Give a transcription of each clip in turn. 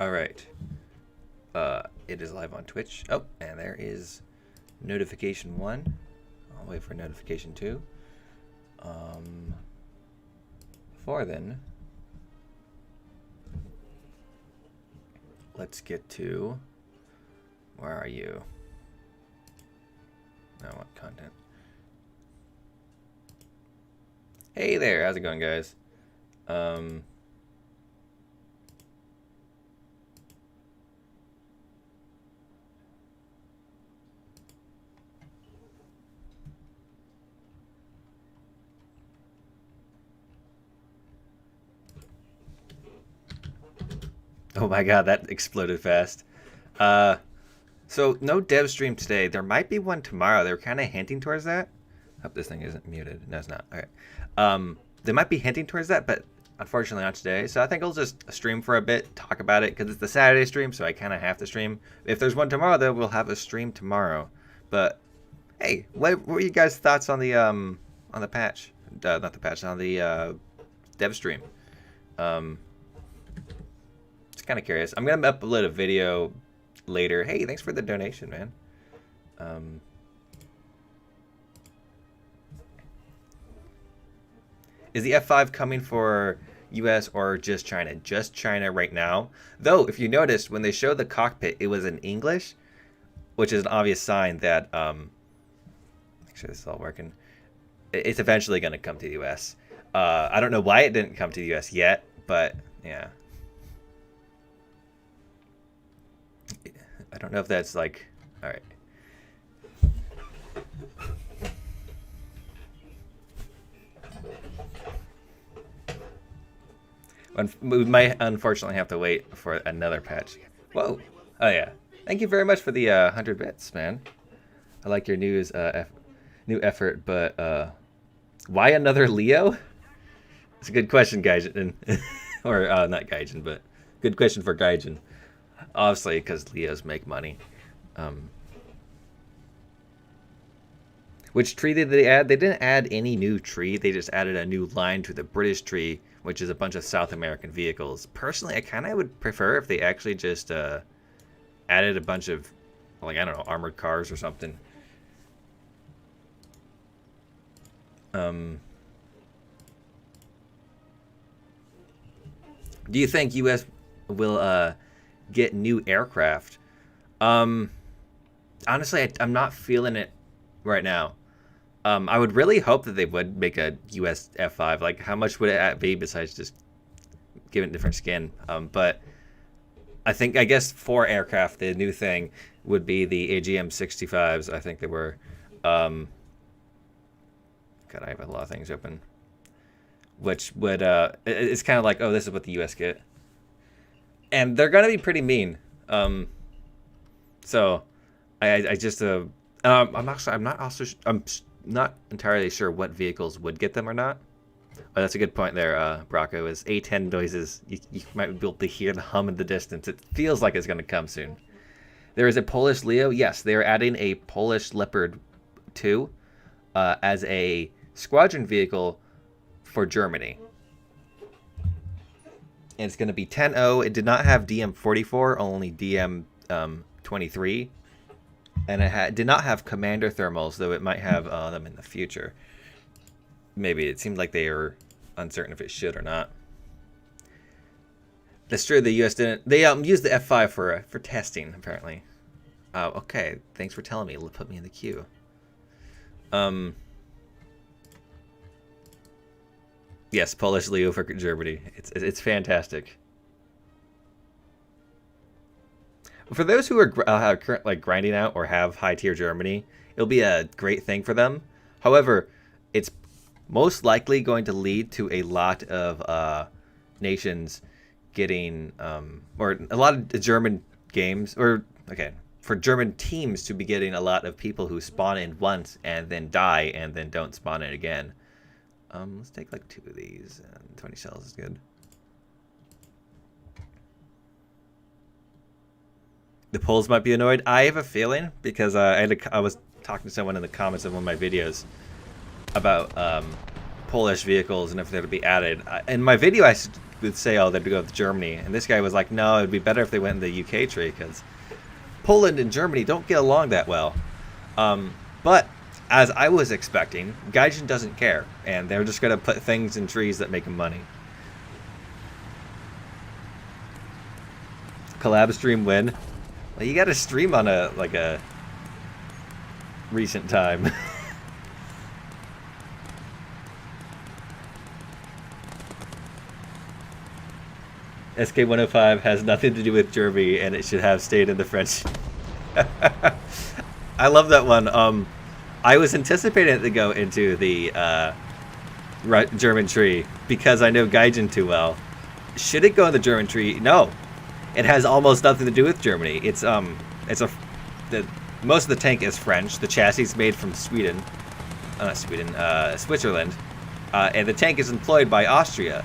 All right. It is live on Twitch. Oh, and there is notification 1. I'll wait for notification 2. Before then, let's get to, where are you? I want content. Hey there, how's it going, guys? Oh my god, that exploded fast. So no dev stream today. There might be one tomorrow. They were kind of hinting towards that. Hope this thing isn't muted. No, it's not. Okay. They might be hinting towards that, but unfortunately not today. So I think I'll just stream for a bit, talk about it, because it's the Saturday stream, so I kind of have to stream. If there's one tomorrow, though, we'll have a stream tomorrow. But hey, what were you guys' thoughts on the patch? Not the patch, on the dev stream. Just kind of curious. I'm gonna upload a video later. Hey, thanks for the donation, man. Is the F5 coming for US or just China? Just China right now. Though, if you noticed, when they showed the cockpit, it was in English, which is an obvious sign that, make sure this is all working. It's eventually going to come to the US. I don't know why it didn't come to the US yet, but yeah. I don't know if that's like, all right. We might unfortunately have to wait for another patch. Whoa. Oh yeah. Thank you very much for the 100 bits, man. I like your new effort, but why another Leo? It's a good question, Gaijin. Or not Gaijin, but good question for Gaijin. Obviously, because Leos make money. Which tree did they add? They didn't add any new tree. They just added a new line to the British tree, which is a bunch of South American vehicles. Personally, I kind of would prefer if they actually just added a bunch of, like, I don't know, armored cars or something. Do you think U.S. will get new aircraft? Honestly, I'm not feeling it right now. I would really hope that they would make a US F5. Like, how much would it be besides just giving it different skin? But I guess for aircraft, the new thing would be the AGM-65s. I think they were. God, I have a lot of things open. Which would, it's kind of like, oh, this is what the US get. And they're going to be pretty mean. So I just, I'm not entirely sure what vehicles would get them or not. Oh, that's a good point there, Bracco. Is A10 noises, you might be able to hear the hum in the distance. It feels like it's going to come soon. There is a Polish Leo. Yes, they are adding a Polish Leopard 2 as a squadron vehicle for Germany. And it's going to be 10.0. It did not have DM44, only DM23. And it did not have commander thermals, though it might have them in the future. Maybe. It seemed like they were uncertain if it should or not. That's true, the US didn't. They used the F5 for testing, apparently. Okay, thanks for telling me. Put me in the queue. Yes, Polish Leo for Germany. It's fantastic. For those who are currently grinding out or have high tier Germany, it'll be a great thing for them. However, it's most likely going to lead to a lot of nations getting, or a lot of German games, or okay, for German teams to be getting a lot of people who spawn in once and then die and then don't spawn in again. Let's take like 2 of these, and 20 cells is good. The Poles might be annoyed. I have a feeling, because I was talking to someone in the comments of one of my videos about Polish vehicles and if they're to be added. In my video, I would say, oh, they'd go with Germany. And this guy was like, no, it'd be better if they went in the UK tree because Poland and Germany don't get along that well. But as I was expecting, Gaijin doesn't care. And they're just going to put things in trees that make them money. Collab stream win. Well, you got to stream on a recent time. SK105 has nothing to do with Germany, and it should have stayed in the French. I love that one. I was anticipating it to go into the German tree because I know Gaijin too well. Should it go in the German tree? No, it has almost nothing to do with Germany. Most of the tank is French. The chassis is made from Sweden, not Sweden, Switzerland, and the tank is employed by Austria.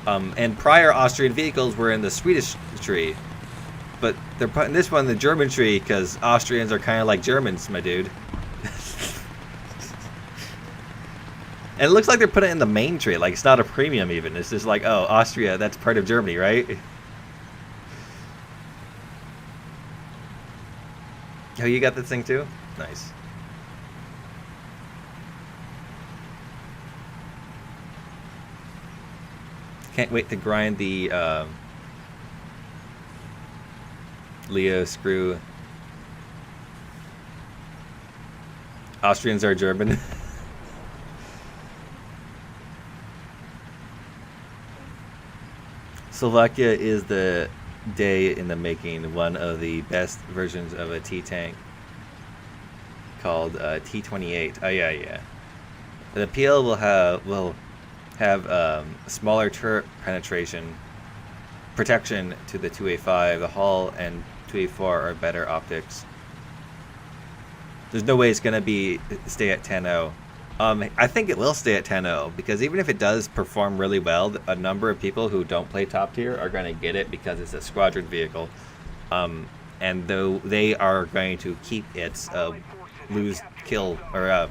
And prior Austrian vehicles were in the Swedish tree, but they're putting this one in the German tree because Austrians are kind of like Germans, my dude. And it looks like they're putting it in the main tree, like it's not a premium even. It's just like, oh, Austria, that's part of Germany, right? Oh, you got this thing too? Nice. Can't wait to grind the Leo screw. Austrians are German. Slovakia is the day in the making. One of the best versions of a T-tank called T-28. Oh yeah. The PL will have smaller turret penetration, protection to the 2A5. The hull and 2A4 are better optics. There's no way it's going to stay at 10.0. I think it will stay at 10.0 because even if it does perform really well, a number of people who don't play top tier are going to get it because it's a squadron vehicle. And though they are going to keep its lose-kill or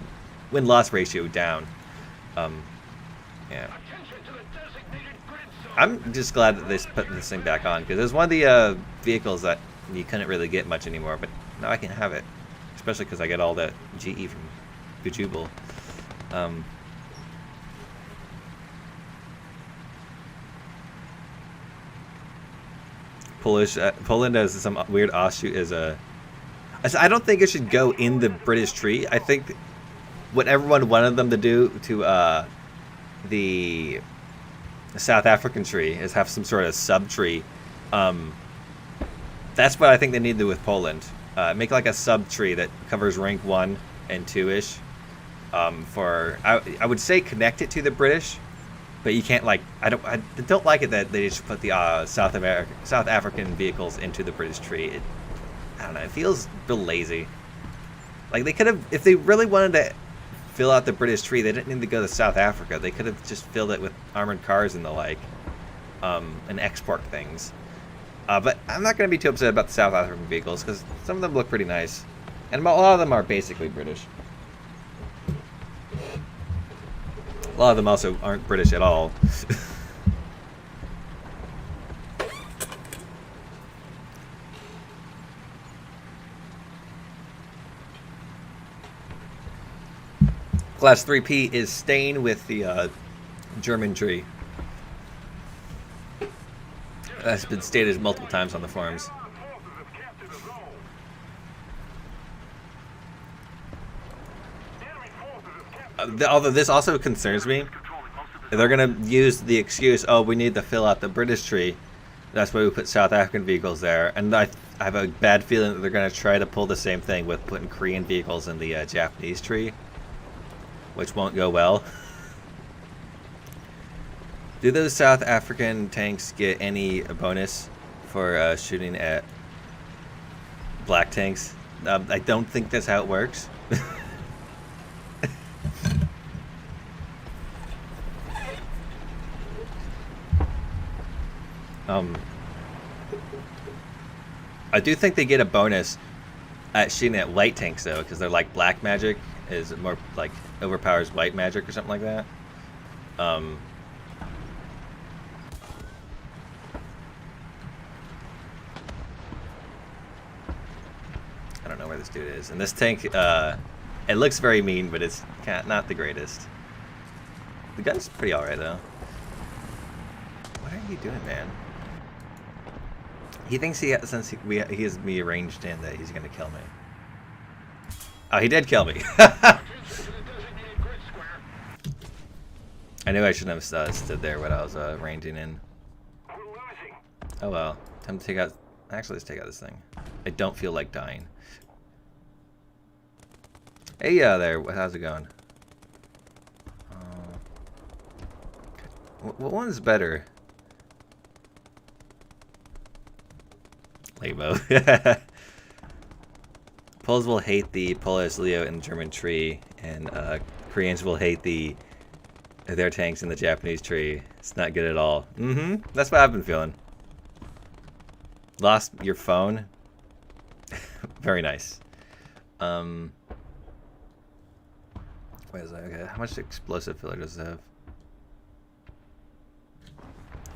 win-loss ratio down. Yeah. I'm just glad that they put this thing back on because it was one of the vehicles that you couldn't really get much anymore, but now I can have it, especially because I get all that GE from Gujubal. Poland has some weird offshoot I don't think it should go in the British tree. I think what everyone wanted them to do to the South African tree is have some sort of sub tree. That's what I think they need to do with Poland. Make like a sub tree that covers rank 1 and 2-ish. I would say connect it to the British, but you can't I don't like it that they just put the South African vehicles into the British tree. I don't know. It feels real lazy. Like they could have, if they really wanted to fill out the British tree, they didn't need to go to South Africa. They could have just filled it with armored cars and the like, and export things. But I'm not going to be too upset about the South African vehicles because some of them look pretty nice, and a lot of them are basically British. A lot of them also aren't British at all. Class 3P is staying with the German tree. That's been stated multiple times on the forums. Although this also concerns me. They're going to use the excuse, oh, we need to fill out the British tree. That's why we put South African vehicles there. And I have a bad feeling that they're going to try to pull the same thing with putting Korean vehicles in the Japanese tree, which won't go well. Do those South African tanks get any bonus for shooting at black tanks? I don't think that's how it works. I do think they get a bonus at shooting at white tanks though, because they're like black magic is more like overpowers white magic or something like that. I don't know where this dude is. And this tank, it looks very mean, but it's not the greatest. The gun's pretty alright, though. What are you doing, man? He thinks he has me arranged in that he's gonna kill me. Oh, he did kill me. I knew I shouldn't have stood there when I was ranging in. Oh well. Time to take out... Actually, let's take out this thing. I don't feel like dying. Hey, there. How's it going? What one's better? Labo. Poles will hate the Polish Leo in the German tree, and Koreans will hate their tanks in the Japanese tree. It's not good at all. That's what I've been feeling. Lost your phone? Very nice. Wait a second. Okay, how much explosive filler does it have?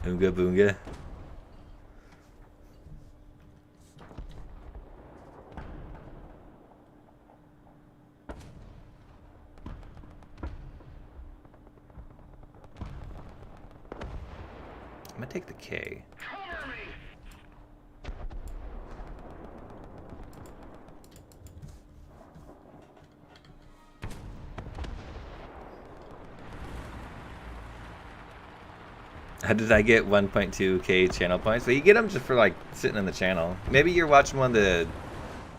Oonga boonga. I'm gonna take the K. How did I get 1.2k channel points? Well, you get them just for like sitting in the channel. Maybe you're watching one of the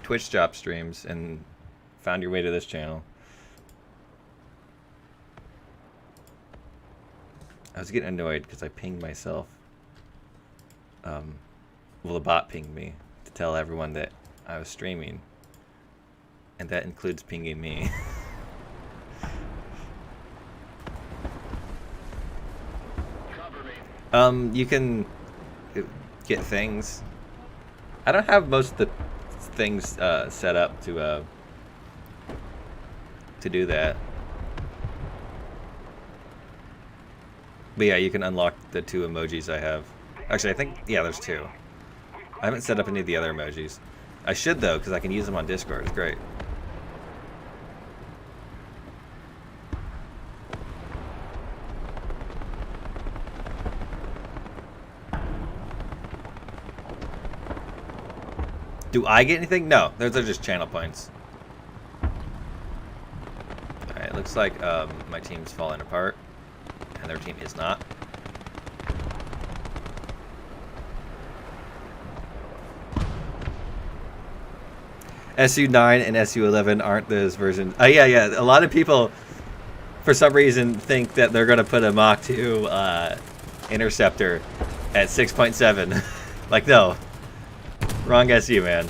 Twitch drop streams and found your way to this channel. I was getting annoyed because I pinged myself. Well, the bot pinged me to tell everyone that I was streaming. And that includes pinging me. You can get things. I don't have most of the things set up to do that. But yeah, you can unlock the 2 emojis I have. Actually, I think, yeah, there's 2. I haven't set up any of the other emojis. I should, though, because I can use them on Discord. It's great. Do I get anything? No, those are just channel points. Alright, looks like my team's falling apart. And their team is not. SU-9 and SU-11 aren't those versions. Yeah. A lot of people, for some reason, think that they're going to put a Mach 2 interceptor at 6.7. Like, no. Wrong SU, man.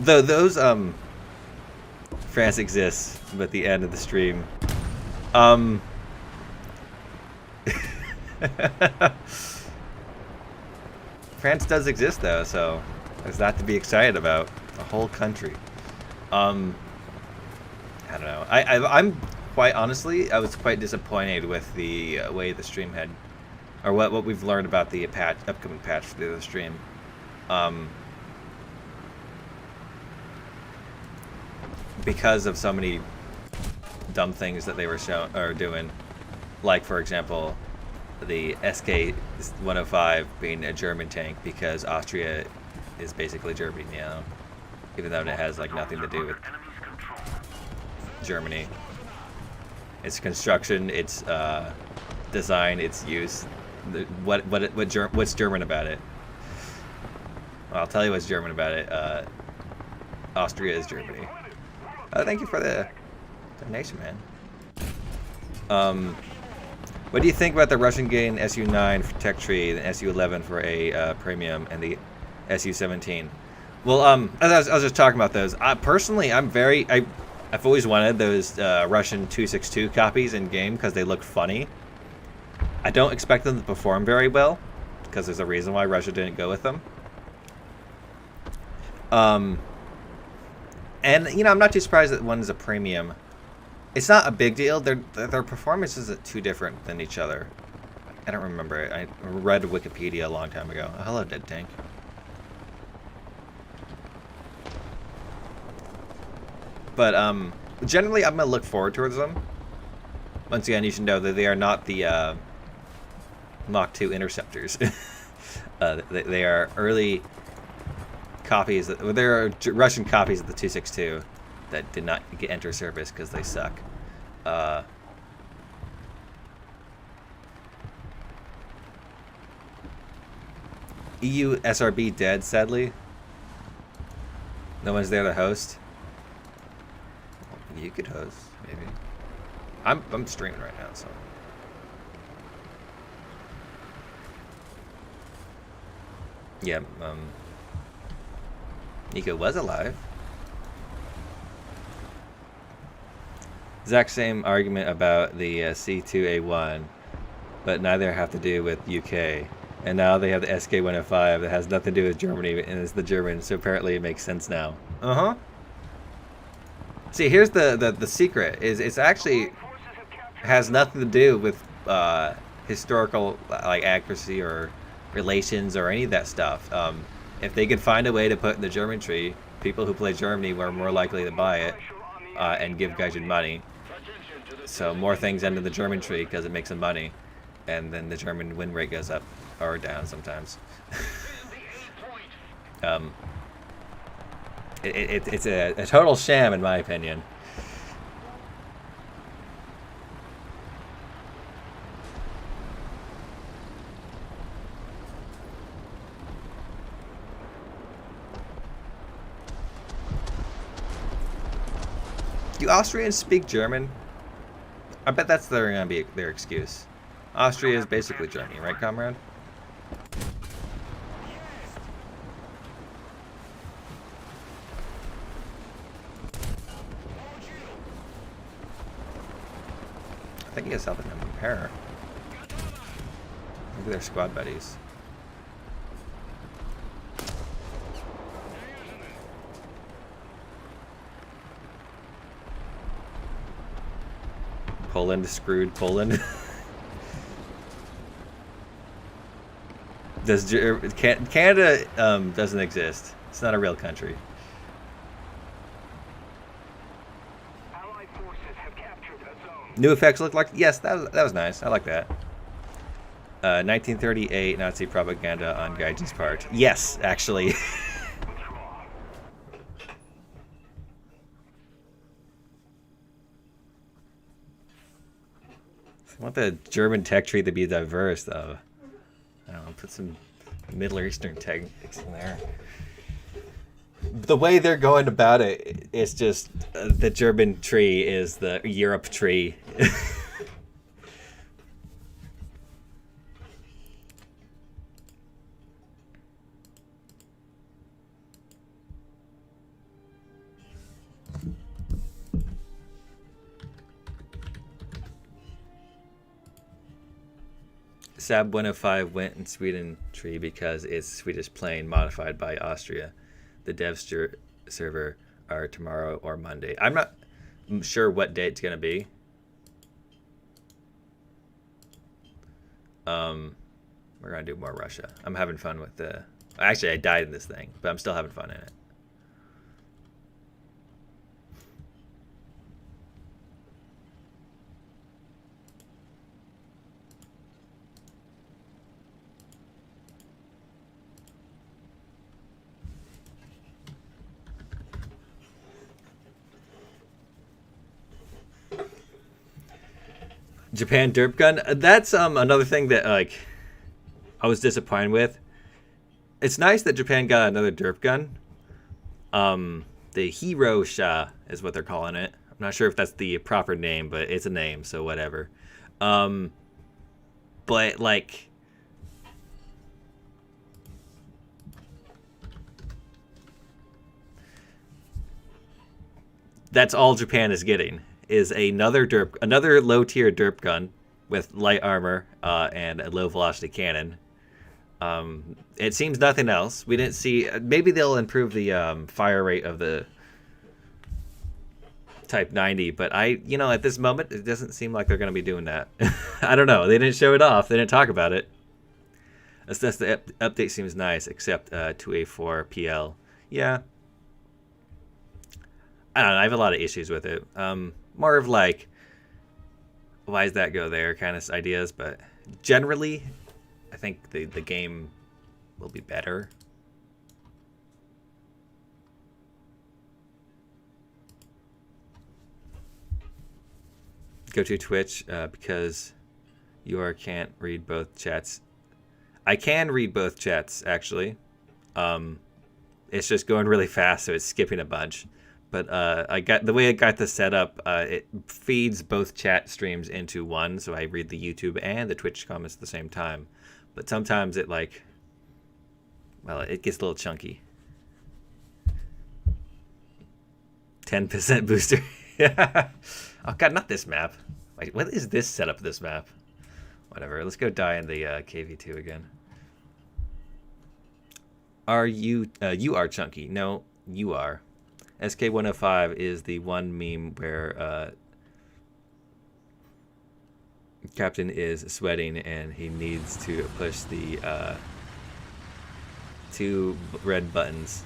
Those France exists, but the end of the stream. France does exist though, so there's that to be excited about. A whole country. I don't know. I'm quite honestly, I was quite disappointed with the way the stream had, or what we've learned about the upcoming patch through the stream. Because of so many dumb things that they were doing, like for example, the SK-105 being a German tank because Austria is basically Germany now, even though it has like nothing to do with Germany. Its construction, its design, its use. What's German about it? Well, I'll tell you what's German about it. Austria is Germany. Thank you for the donation, man. What do you think about the Russian gain SU-9 for tech tree, the SU-11 for a premium, and the SU-17? Well, as I was just talking about those. Personally, I've always wanted those Russian 262 copies in game because they look funny. I don't expect them to perform very well because there's a reason why Russia didn't go with them. Um, and you know, I'm not too surprised that one is a premium. It's not a big deal. Their performances are too different than each other. I don't remember it. I read Wikipedia a long time ago. Oh, hello, Dead Tank. But generally, I'm gonna look forward towards them. Once again, you should know that they are not the Mach 2 interceptors. They are early copies. There are Russian copies of the 262 that did not enter service because they suck. EU SRB dead, sadly. No one's there to host. You could host, maybe. I'm streaming right now, so. Yeah, Nico was alive. Exact same argument about the C2A1, but neither have to do with UK. And now they have the SK105 that has nothing to do with Germany, and it's the German, so apparently it makes sense now. Uh-huh. See, here's the secret, is it's actually has nothing to do with historical like accuracy or relations or any of that stuff. If they could find a way to put in the German tree, people who play Germany were more likely to buy it and give Gaijin money. So more things enter the German tree because it makes them money, and then the German win rate goes up or down sometimes. It's a total sham in my opinion. Do Austrians speak German? I bet that's gonna be their excuse. Austria is basically Germany, right, comrade? I think he has helping them repair. Maybe they're squad buddies. Poland screwed Poland. Canada doesn't exist. It's not a real country. Allied forces have captured a zone. New effects look like yes, that was nice. I like that. 1938 Nazi propaganda on Gaijin's part. Yes, actually. I want the German tech tree to be diverse, though. I don't know, put some Middle Eastern techniques in there. The way they're going about it, it's just the German tree is the Europe tree. Sab 105 went in Sweden tree because it's Swedish plane modified by Austria. The dev server are tomorrow or Monday. I'm not sure what date it's going to be. We're going to do more Russia. I'm having fun with the... Actually, I died in this thing, but I'm still having fun in it. Japan derp gun. That's another thing that like I was disappointed with. It's nice that Japan got another derp gun. The Hero Sha is what they're calling it. I'm not sure if that's the proper name, but it's a name, so whatever. But like that's all Japan is getting. Is another low tier derp gun with light armor and a low velocity cannon. It seems nothing else. We didn't see. Maybe they'll improve the fire rate of the Type 90, but at this moment, it doesn't seem like they're going to be doing that. I don't know. They didn't show it off. They didn't talk about it. Assess the update seems nice, except 2A4 PL. Yeah. I don't know. I have a lot of issues with it. More of like, why does that go there kind of ideas, but generally, I think the game will be better. Go to Twitch because you can't read both chats. I can read both chats, actually. It's just going really fast, so it's skipping a bunch. But the way I got this set up, it feeds both chat streams into one, so I read the YouTube and the Twitch comments at the same time. But sometimes it it gets a little chunky. 10% booster. Oh god, not this map. Wait, what is this setup of this map? Whatever, let's go die in the KV2 again. Are you are chunky? No, you are. SK105 is the one meme where Captain is sweating and he needs to push the 2 red buttons.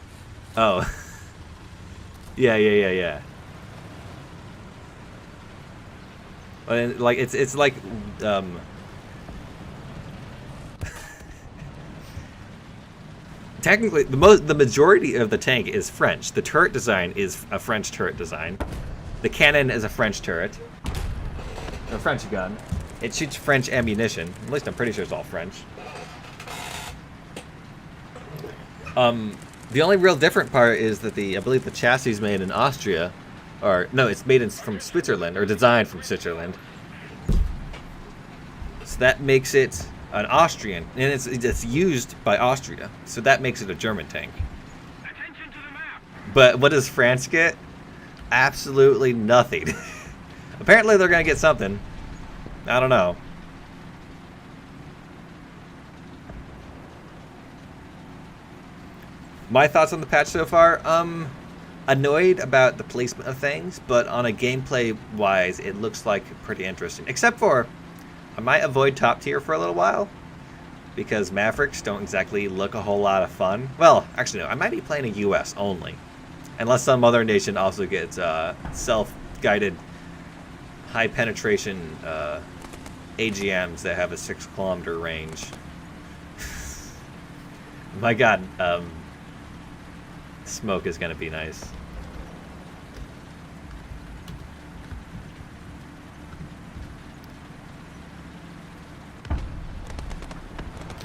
Oh. Yeah. And like it's like technically the majority of the tank is French. The turret design is a French turret design. The cannon is a French turret. A French gun. It shoots French ammunition. At least I'm pretty sure it's all French. The only real different part is that I believe the chassis is made in Austria. Or, no, it's made from Switzerland, or designed from Switzerland. So that makes it an Austrian, and it's used by Austria. So that makes it a German tank. Attention to the map. But what does France get? Absolutely nothing. Apparently they're going to get something. I don't know. My thoughts on the patch so far? Annoyed about the placement of things, but on a gameplay wise, it looks like pretty interesting. Except for, I might avoid top tier for a little while, because Mavericks don't exactly look a whole lot of fun. Well, actually no, I might be playing a US only, unless some other nation also gets self-guided, high penetration AGMs that have a 6-kilometer range. My god, smoke is gonna be nice.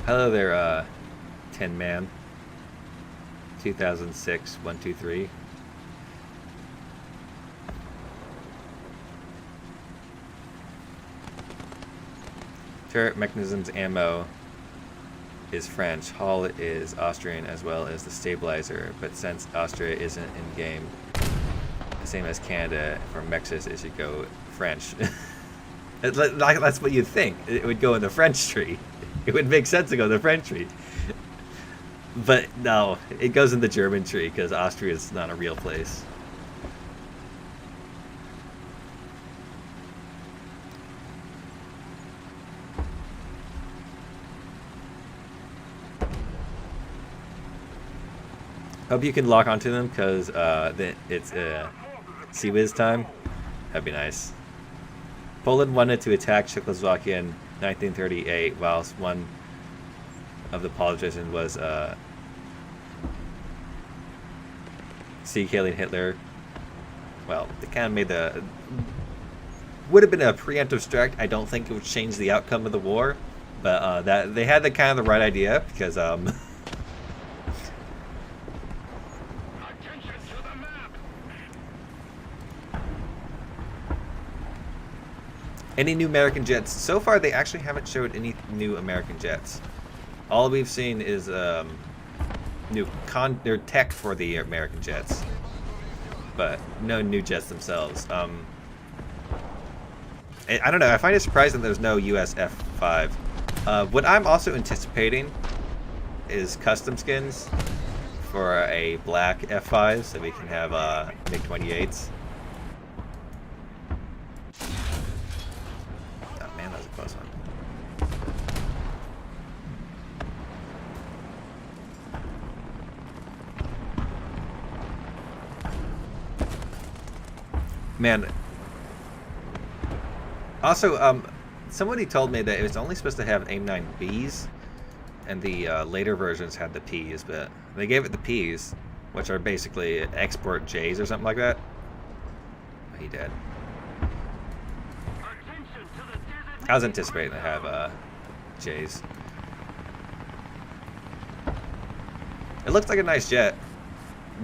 Hello there, 10 man. 2006 123. Turret mechanisms ammo is French. Hull is Austrian as well as the stabilizer, but since Austria isn't in game, the same as Canada, for Mexis it should go French. That's what you'd think. It would go in the French tree. It would make sense to go in the French tree. But no, it goes in the German tree because Austria is not a real place. Hope you can lock onto them because it's CWIZ time. That'd be nice. Poland wanted to attack Czechoslovakia in 1938, whilst one of the politicians was killing Hitler. Well, they kind of made would have been a preemptive strike. I don't think it would change the outcome of the war, but that they had the kind of the right idea because any new American jets? So far, they actually haven't showed any new American jets. All we've seen is new tech for the American jets, but no new jets themselves. I don't know. I find it surprising there's no US F-5. What I'm also anticipating is custom skins for a black F5 so we can have MiG-28s. Oh man, that was a close one. Man. Also, somebody told me that it was only supposed to have AIM-9Bs, and the later versions had the Ps, but they gave it the Ps, which are basically export Js or something like that. Oh, he did. I was anticipating to have Js. It looks like a nice jet.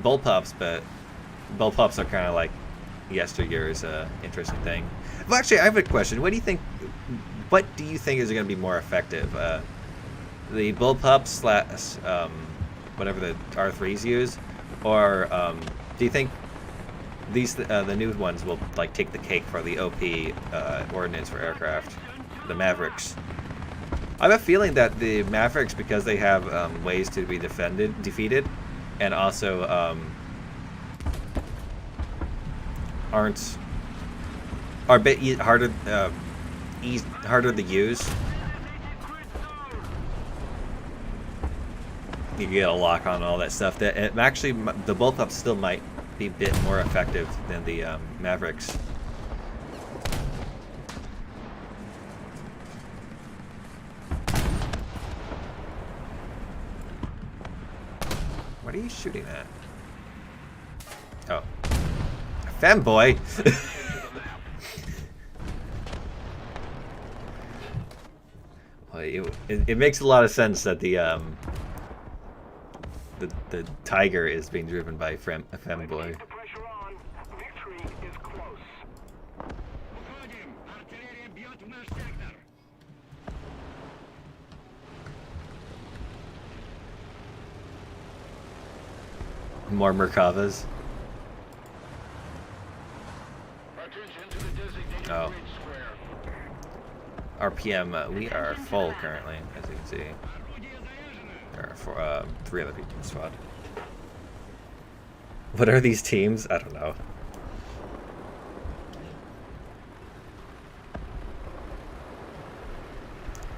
Bullpups, but bullpups are kind of like yesteryear's interesting thing. Well, actually, I have a question. What do you think is going to be more effective? The bullpup / whatever the R3s use, or do you think these the new ones will like take the cake for the OP ordnance for aircraft, the Mavericks? I have a feeling that the Mavericks, because they have ways to be defeated, and also are a bit harder to use. You get a lock on all that stuff. That it actually, the bullpup still might be a bit more effective than the Mavericks. What are you shooting at? Oh, femboy. Well, it makes a lot of sense that the Tiger is being driven by a femboy. More Merkavas. Oh. RPM, we are full currently, as you can see. There are 3 other people in the squad. What are these teams? I don't know.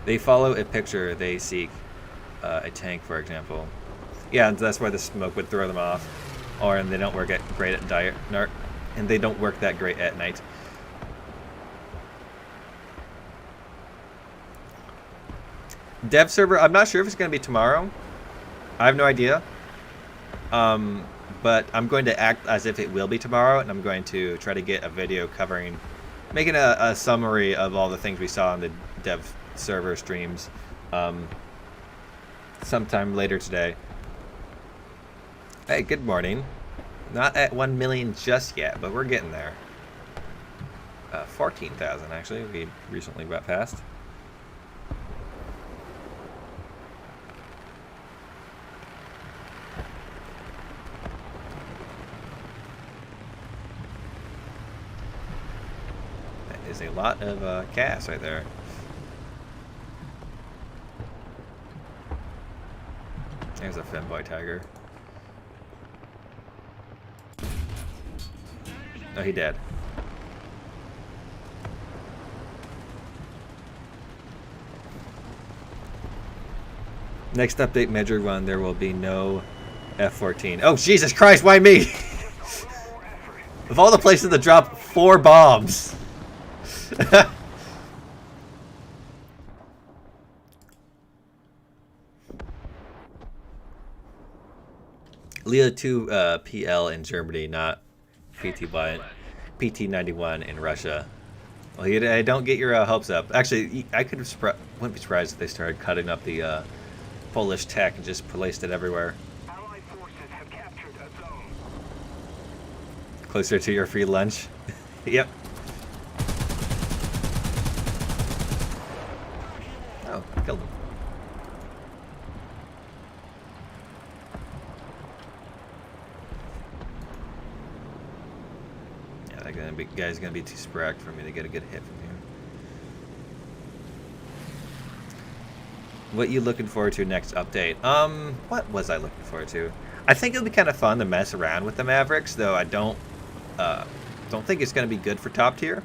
They follow a picture, they seek a tank, for example. Yeah, and that's why the smoke would throw them off. And they don't work great at dark, and they don't work that great at night. Dev server, I'm not sure if it's going to be tomorrow. I have no idea. But I'm going to act as if it will be tomorrow, and I'm going to try to get a video making a summary of all the things we saw in the dev server streams sometime later today. Hey, good morning. Not at 1 million just yet, but we're getting there. 14,000 actually, we recently got past. That is a lot of gas right there. There's a femboy Tiger. Oh, he dead. Next update, Measure 1, there will be no F-14. Oh, Jesus Christ, why me? Of all the places to drop 4 bombs. Leo 2 PL in Germany, not PT91 in Russia. Well, I don't get your hopes up. Actually, I wouldn't be surprised if they started cutting up the Polish tech and just placed it everywhere. Allied forces have captured a zone. Closer to your free lunch. Yep. Oh, killed him. Guy's gonna be too sporadic for me to get a good hit from here. What you looking forward to next update? What was I looking forward to? I think it'll be kind of fun to mess around with the Mavericks, though I don't think it's going to be good for top tier.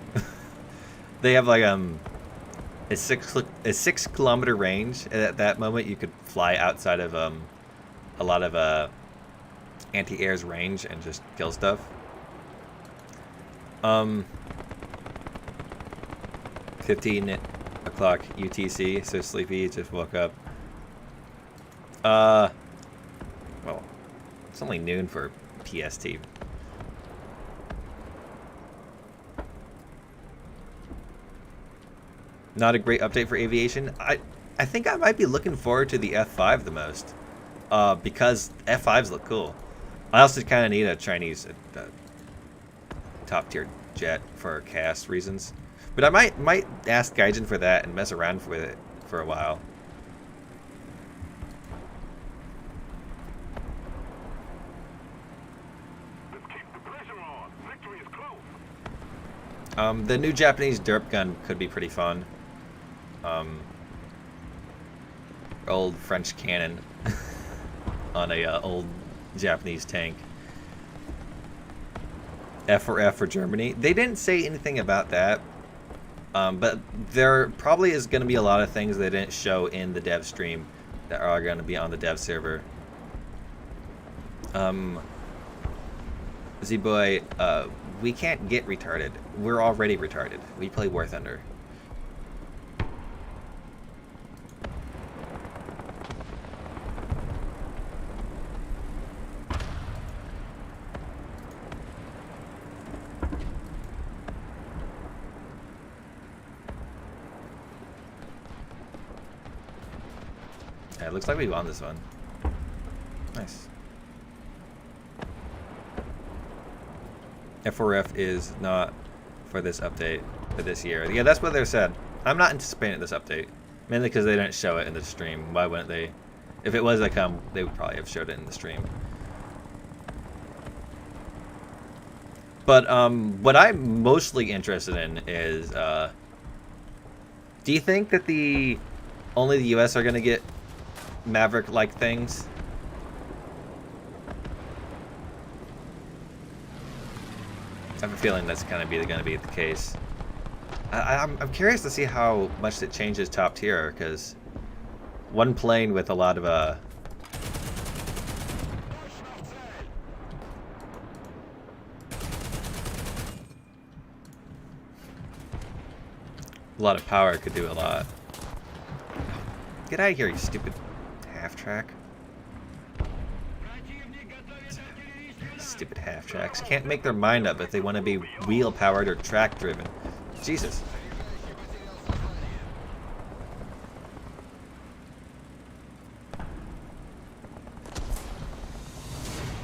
They have like a 6 kilometer range. And at that moment, you could fly outside of a lot of anti-air's range and just kill stuff. 15 o'clock UTC, so sleepy, just woke up. Well, it's only noon for PST. Not a great update for aviation. I think I might be looking forward to the F5 the most, because F5s look cool. I also kind of need a Chinese top tier jet for cast reasons. But I might ask Gaijin for that and mess around with it for a while. Let's keep the pressure on. Victory is close. The new Japanese derp gun could be pretty fun. Old French cannon on a old Japanese tank. F for Germany. They didn't say anything about that. But there probably is going to be a lot of things they didn't show in the dev stream that are going to be on the dev server. Z-Boy, we can't get retarded. We're already retarded. We play War Thunder. Yeah, it looks like we won this one. Nice. F4F is not for this update for this year. Yeah, that's what they said. I'm not anticipating this update. Mainly because they didn't show it in the stream. Why wouldn't they? If it was to come, they would probably have showed it in the stream. But what I'm mostly interested in is, do you think that only the US are going to get Maverick-like things? I have a feeling that's kind of going to be the case. I'm curious to see how much it changes top tier, because one plane with a lot of a lot of power could do a lot. Get out of here, you stupid half-track. Stupid half-tracks. Can't make their mind up if they want to be wheel-powered or track-driven. Jesus.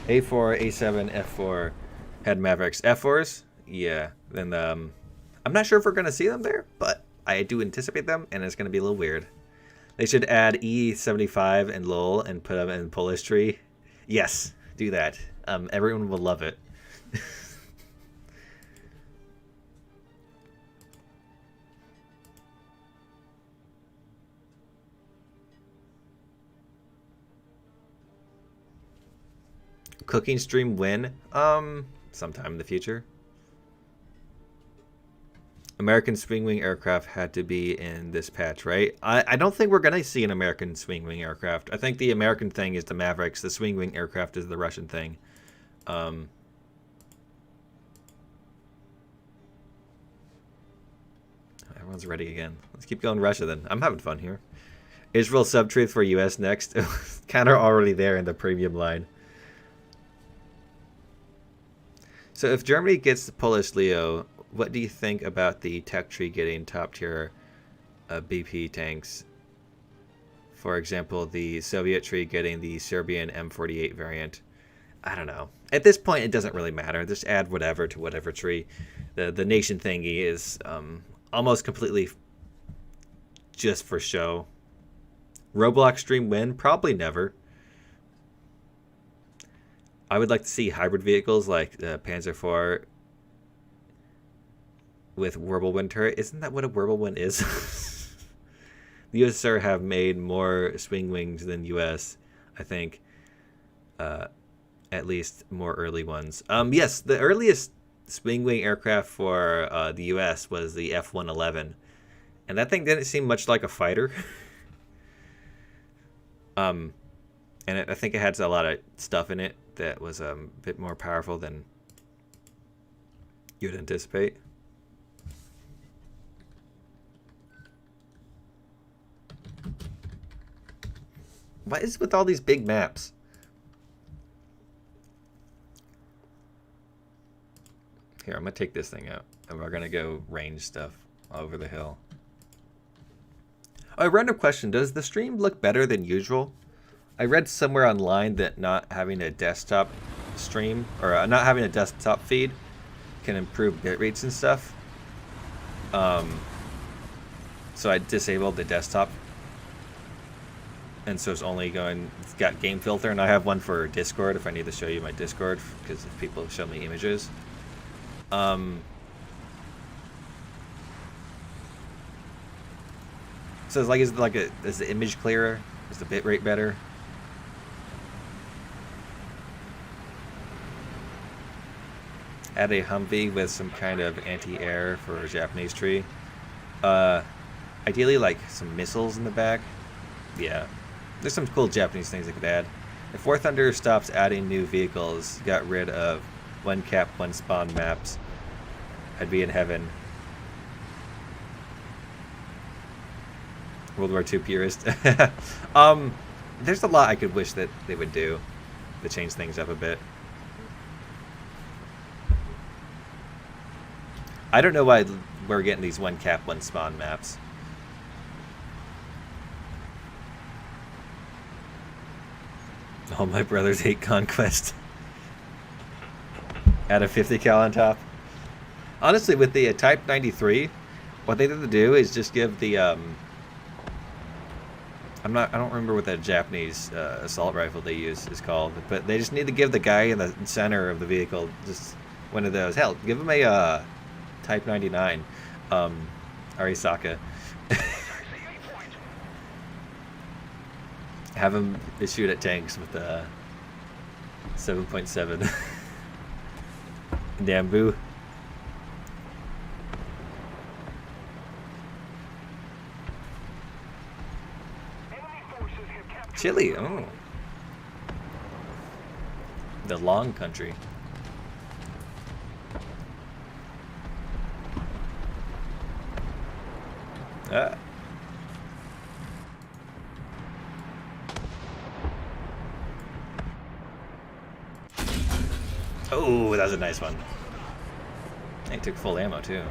A4, A7, F4 had Mavericks. F4s? Yeah. Then I'm not sure if we're going to see them there, but I do anticipate them, and it's going to be a little weird. They should add E75 and LOL and put them in Polish tree. Yes, do that. Everyone will love it. Cooking stream when? Sometime in the future. American swing wing aircraft had to be in this patch, right? I don't think we're going to see an American swing wing aircraft. I think the American thing is the Mavericks. The swing wing aircraft is the Russian thing. Everyone's ready again. Let's keep going Russia then. I'm having fun here. Israel sub-truth for US next. Kind of already there in the premium line. So if Germany gets the Polish Leo, what do you think about the tech tree getting top tier BP tanks? For example, the Soviet tree getting the Serbian M48 variant. I don't know. At this point, it doesn't really matter. Just add whatever to whatever tree. The nation thingy is almost completely just for show. Roblox stream win? Probably never. I would like to see hybrid vehicles like the Panzer IV with Whirlwind turret. Isn't that what a Whirlwind is? The USSR have made more swing wings than US, I think. At least more early ones. Yes, the earliest swing wing aircraft for the US was the F-111. And that thing didn't seem much like a fighter. And I think it had a lot of stuff in it that was a bit more powerful than you'd anticipate. What is with all these big maps? Here, I'm going to take this thing out. And we're going to go range stuff over the hill. Oh, a random question. Does the stream look better than usual? I read somewhere online that not having a desktop stream, or not having a desktop feed, can improve bit rates and stuff. So I disabled the desktop. And so it's only going, it's got game filter, and I have one for Discord if I need to show you my Discord, because if people show me images. So it's like, is the image clearer? Is the bit rate better? Add a Humvee with some kind of anti-air for a Japanese tree. Ideally, like some missiles in the back. Yeah, there's some cool Japanese things they could add. If War Thunder stops adding new vehicles, got rid of one cap, one spawn maps, I'd be in heaven. World War II purist. There's a lot I could wish that they would do to change things up a bit. I don't know why we're getting these one cap, one spawn maps. All my brothers hate Conquest. Add a 50 cal on top. Honestly, with the Type 93, what they need to do is just give the I don't remember what that Japanese assault rifle they use is called, but they just need to give the guy in the center of the vehicle just one of those. Hell, give him a Type 99 Arisaka. Have him shoot at tanks with the 7.7 Nambu. Chile, oh. The long country. Ah. Oh, that was a nice one. He took full ammo too.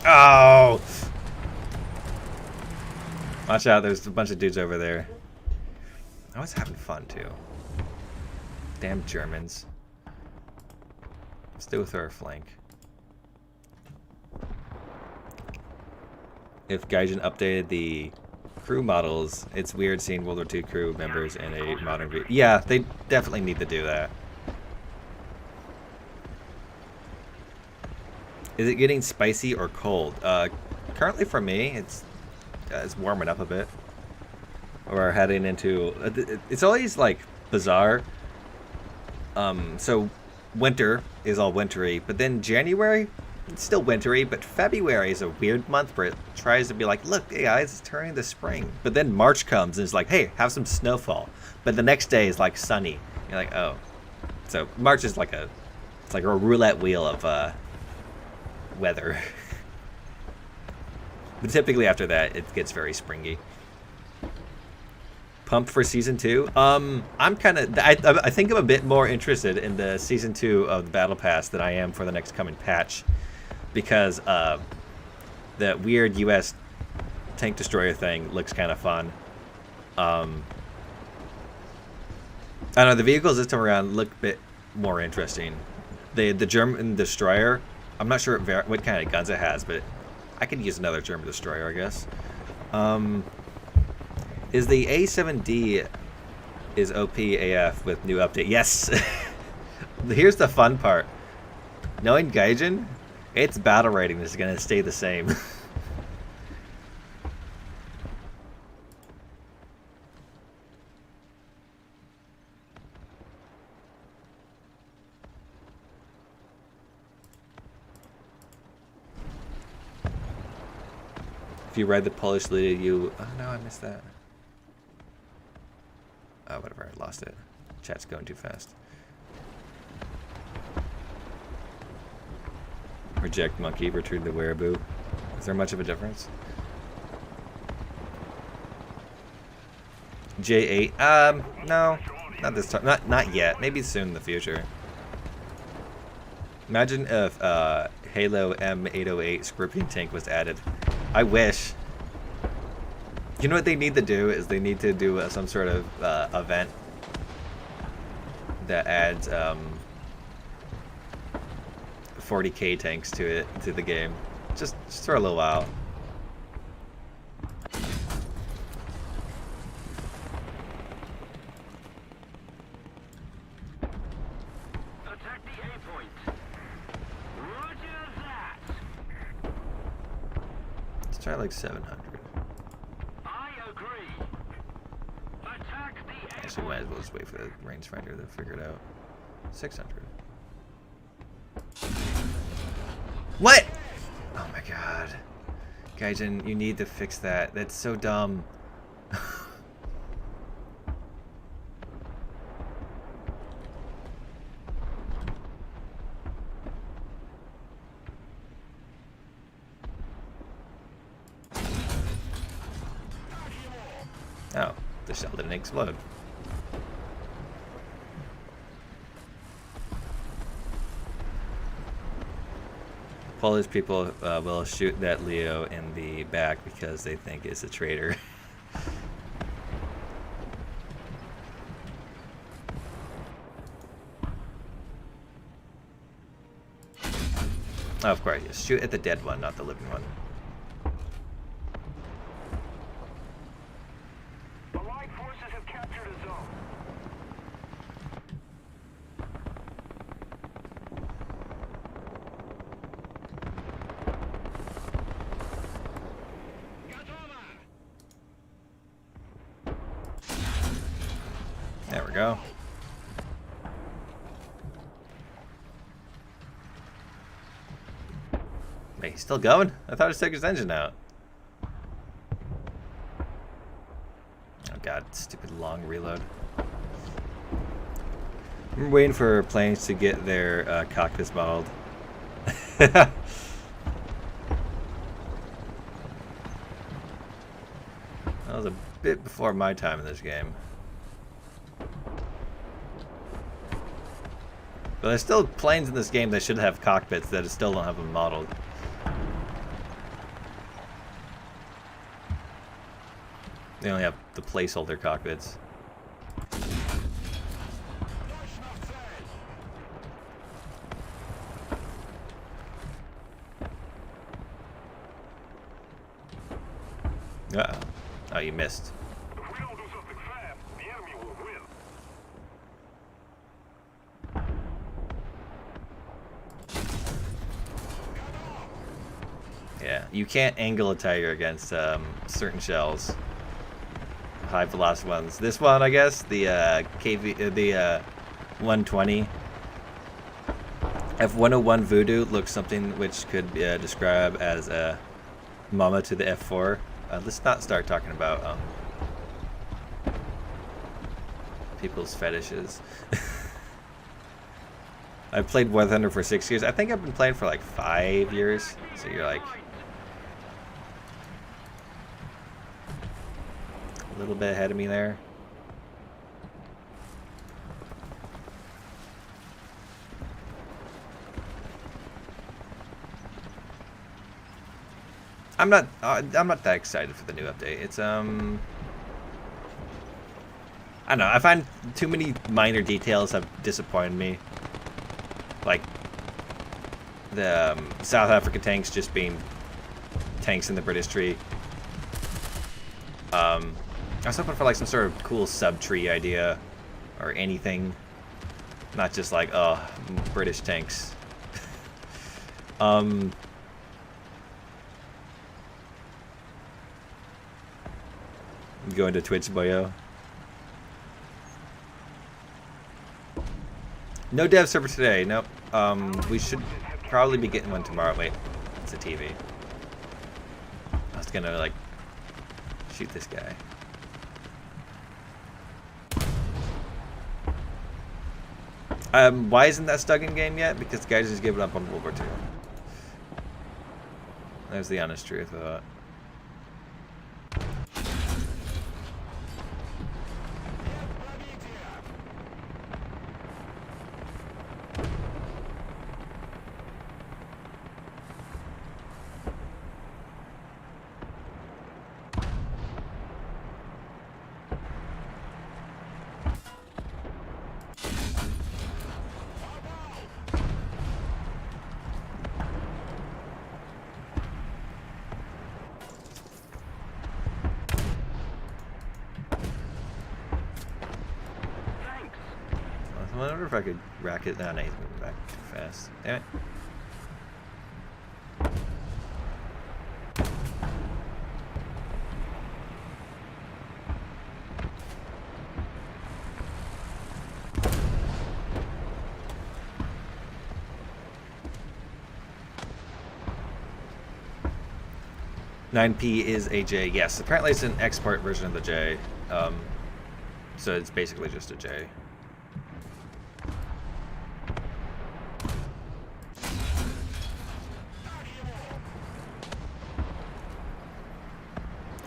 Oh! Watch out, there's a bunch of dudes over there. I was having fun too. Damn Germans. Let's do with our flank. If Gaijin updated the crew models, it's weird seeing World War II crew members in a modern vehicle. Yeah, they definitely need to do that. Is it getting spicy or cold? Currently for me, it's warming up a bit. We're heading into... It's always, like, bizarre. So, winter is all wintry, but then January, it's still wintry, but February is a weird month where it tries to be like, look, hey guys, it's turning to spring. But then March comes and it's like, hey, have some snowfall. But the next day is, like, sunny. You're like, oh. So, March is like a roulette wheel of, weather. But typically after that, it gets very springy. Pumped for season 2. I'm kind of. I think I'm a bit more interested in the season 2 of the Battle Pass than I am for the next coming patch, because the weird U.S. tank destroyer thing looks kind of fun. I don't know. The vehicles this time around look a bit more interesting. The German destroyer. I'm not sure what kind of guns it has, but I could use another German destroyer, I guess. Is the A7D is OP AF with new update? Yes. Here's the fun part. Knowing Gaijin, its battle rating is gonna stay the same. If you read the Polish leader, you... Oh no, I missed that. Oh, whatever, I lost it. Chat's going too fast. Reject monkey, return the wereaboo. Is there much of a difference? J8, no. Not this time, not yet. Maybe soon in the future. Imagine if Halo M808 Scorpion tank was added. I wish. You know what they need to do is they need to do some sort of event that adds 40k tanks to the game, just for a little while. Attack the A point. Roger that. Let's try like 700. I agree. Attack the A Actually, point. might as well just wait for the rangefinder to figure it out. 600. What? Oh my god. Gaijin, you need to fix that. That's so dumb. Oh, the shell didn't explode. Polish people will shoot that Leo in the back because they think it's a traitor. Oh, of course, yes. Shoot at the dead one, not the living one. Allied forces have captured a zone. There we go. Wait, he's still going? I thought he took his engine out. Oh god, stupid long reload. I'm waiting for planes to get their cockpits modeled. That was a bit before my time in this game. But there's still planes in this game that should have cockpits that still don't have them modeled. They only have the placeholder cockpits. Uh-oh. Oh, you missed. If we don't do something fast, the enemy will win. Yeah, you can't angle a tiger against certain shells. High velocity ones. This one, I guess, the the 120. F101 Voodoo looks something which could describe as a mama to the F4. Let's not start talking about people's fetishes. I've played War Thunder for 6 years. I think I've been playing for like 5 years. So you're like a little bit ahead of me there. I'm not that excited for the new update. It's I don't know. I find too many minor details have disappointed me. Like the South Africa tanks just being tanks in the British tree. I was hoping for like some sort of cool sub-tree idea or anything. Not just like, oh, British tanks. Go into Twitch, boyo. No dev server today. Nope. We should probably be getting one tomorrow. Wait, it's a TV. I was gonna like shoot this guy. Why isn't that stuck in game yet? Because the guys just gave it up on World War II. There's the honest truth of it. I wonder if I could rack it down. No, he's moving back too fast. Damn it. $9P is a J. Yes, apparently it's an export version of the J. So it's basically just a J.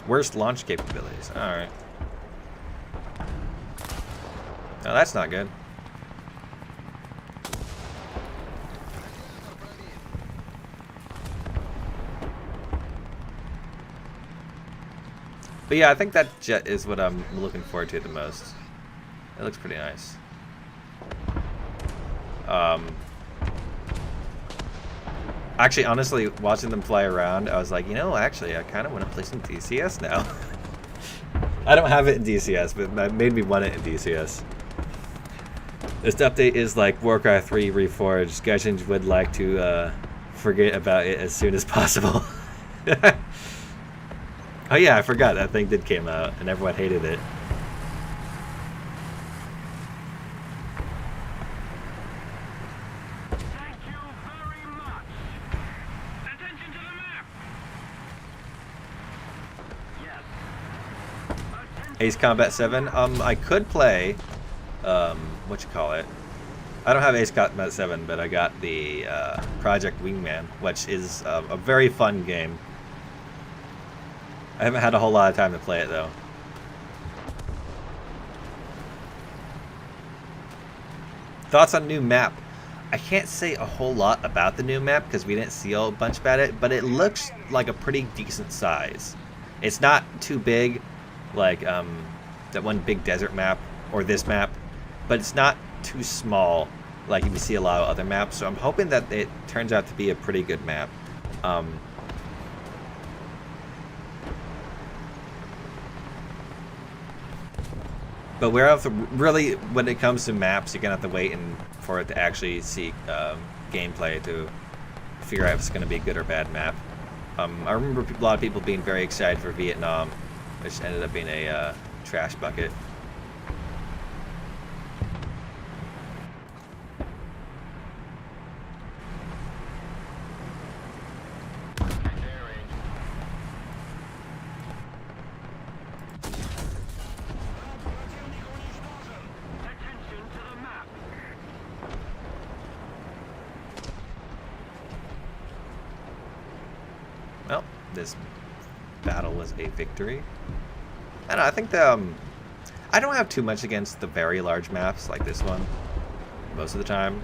Worst launch capabilities. Alright. No, that's not good. But yeah, I think that jet is what I'm looking forward to the most. It looks pretty nice. Actually, honestly, watching them fly around, I was like, you know, actually, I kind of want to play some DCS now. I don't have it in DCS, but that made me want it in DCS. This update is like Warcraft 3 Reforged. Gaijins would like to forget about it as soon as possible. Oh yeah, I forgot that thing did came out, and everyone hated it. Ace Combat 7. I could play, what you call it? I don't have Ace Combat 7, but I got the Project Wingman, which is a very fun game. I haven't had a whole lot of time to play it though. Thoughts on new map? I can't say a whole lot about the new map because we didn't see a bunch about it, but it looks like a pretty decent size. It's not too big like that one big desert map or this map, but it's not too small like you see a lot of other maps, so I'm hoping that it turns out to be a pretty good map. But we're have to really, when it comes to maps, you're gonna have to wait for it to actually see gameplay to figure out if it's gonna be a good or bad map. I remember a lot of people being very excited for Vietnam, which ended up being a trash bucket. Well, this battle was a victory. I don't know, I think the, I don't have too much against the very large maps like this one, most of the time.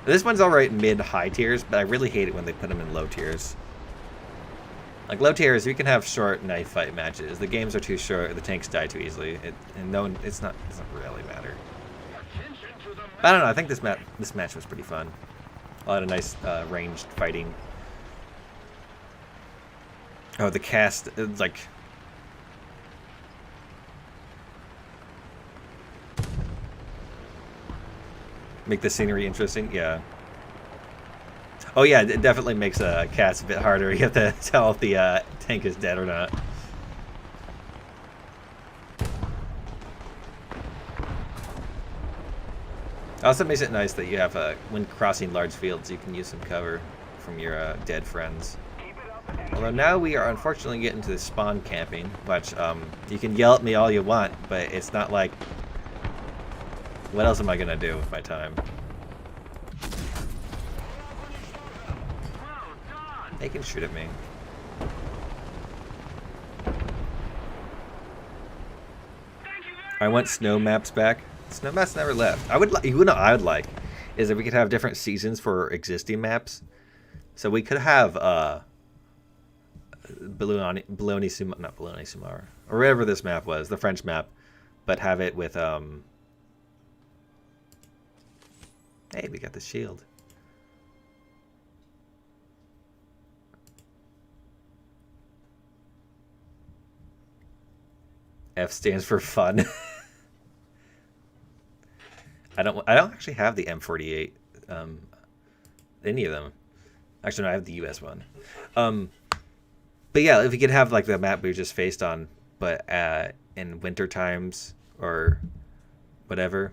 This one's alright mid-high tiers, but I really hate it when they put them in low tiers. Like low tiers, you can have short knife fight matches. The games are too short, the tanks die too easily, and no one, it doesn't really matter. But I don't know, I think this match was pretty fun. A lot of nice ranged fighting. Oh, the cast, like, Make the scenery interesting. Yeah. Oh yeah, it definitely makes cats a bit harder. You have to tell if the tank is dead or not. Also makes it nice that you have, when crossing large fields, you can use some cover from your dead friends. Although now we are unfortunately getting to the spawn camping, which you can yell at me all you want, but it's not like, what else am I gonna do with my time? They can shoot at me. I want snow maps back. Snow maps never left. I would like, you know, I would like, is if we could have different seasons for existing maps. So we could have Bologna Sumar, or whatever this map was, the French map, but have it with hey, we got the shield. F stands for fun. I don't actually have the M48, any of them. Actually, no, I have the US one. But yeah, if we could have like the map we were just faced on, but in winter times or whatever.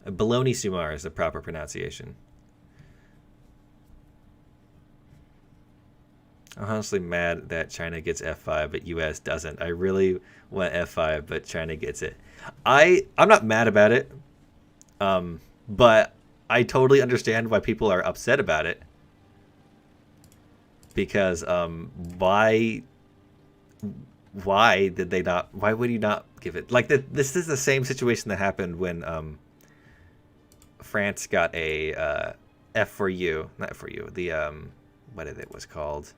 Bologna Sumar is the proper pronunciation. I'm honestly mad that China gets F5 but US doesn't. I really want F5 but China gets it. I'm not mad about it, but I totally understand why people are upset about it. Because why did they not? Why would you not give it? Like this is the same situation that happened when France got a F4U, not F4U. The what it was called.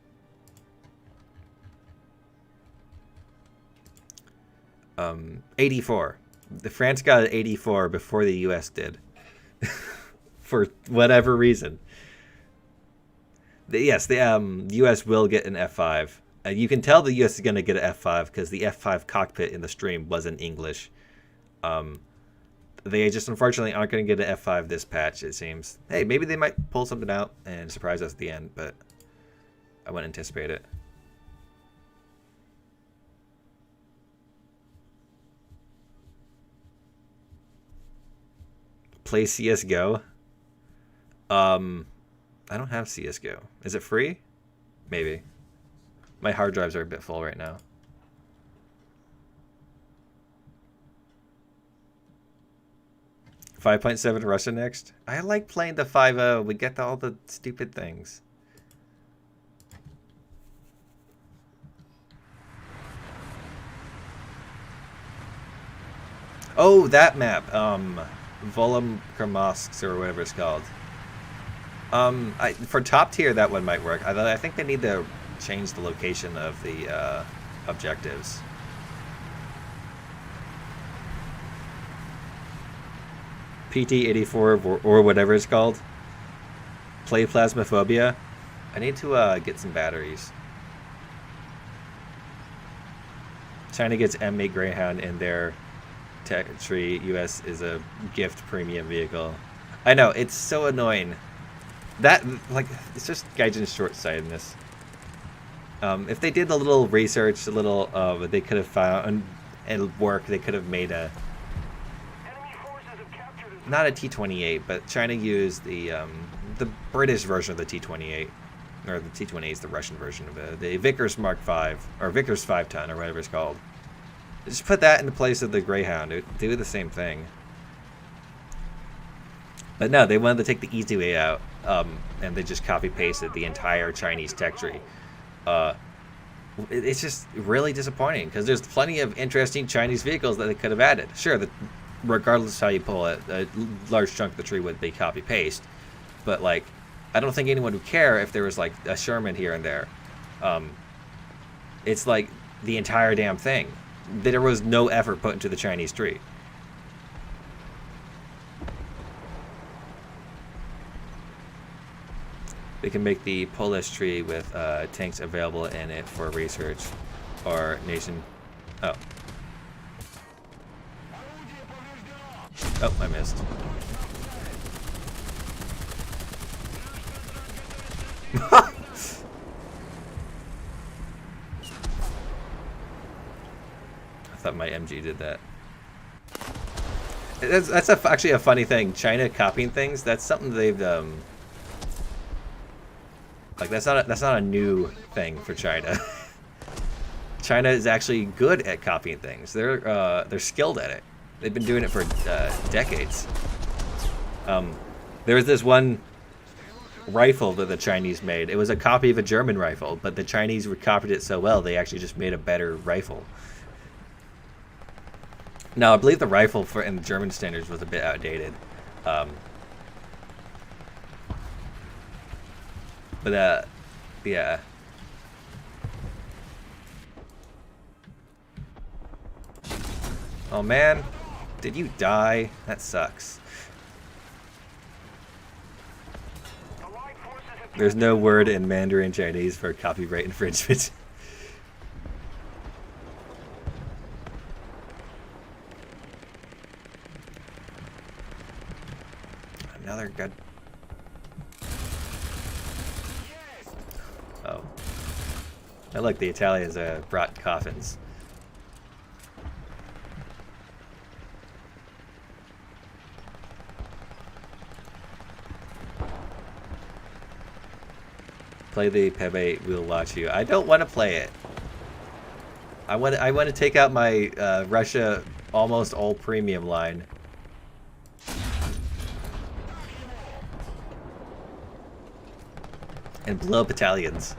'84. The France got an 84 before the US did, for whatever reason. Yes, the US will get an F5. You can tell the US is going to get an F5 because the F5 cockpit in the stream was in English. They just unfortunately aren't going to get an F5 this patch, it seems. Hey, maybe they might pull something out and surprise us at the end, but I wouldn't anticipate it. Play CSGO? I don't have CSGO. Is it free? Maybe. My hard drives are a bit full right now. .7 Russia next. I like playing the 5.0. We get all the stupid things. Oh, that map. Volum Kramosk or whatever it's called. For top tier, that one might work. I think they need to change the location of the objectives. PT-84 or whatever it's called. Play Plasmophobia. I need to get some batteries. China gets M8 Greyhound in their tech tree. US is a gift premium vehicle. I know, it's so annoying. That, like, it's just Gaijin's short-sightedness. If they did a little research, a little, they could have found, and work, they could have made a, not a T-28, but China used the British version of the T-28, or the T-28 is the Russian version of it, the Vickers Mark V, or Vickers 5-ton, or whatever it's called. Just put that in the place of the Greyhound. It would do the same thing. But no, they wanted to take the easy way out, and they just copy-pasted the entire Chinese tech tree. It's just really disappointing, because there's plenty of interesting Chinese vehicles that they could have added. Sure, regardless of how you pull it, a large chunk of the tree would be copy-paste. But, like, I don't think anyone would care if there was, like, a Sherman here and there. It's, like, the entire damn thing. There was no effort put into the Chinese tree. We can make the Polish tree with tanks available in it for research or nation. Oh. Oh, I missed. I thought my MG did that. That's actually a funny thing. China copying things. That's something they've like that's not a new thing for China. China is actually good at copying things. They're skilled at it. They've been doing it for decades. There was this one rifle that the Chinese made. It was a copy of a German rifle, but the Chinese copied it so well they actually just made a better rifle. Now, I believe the rifle in German standards was a bit outdated. Yeah. Oh man, did you die? That sucks. There's no word in Mandarin Chinese for copyright infringement. Another good. Oh. I like the Italians brought coffins. Play the Pepe, we'll watch you. I don't want to play it. I want to take out my Russia almost all premium line. And blow up battalions.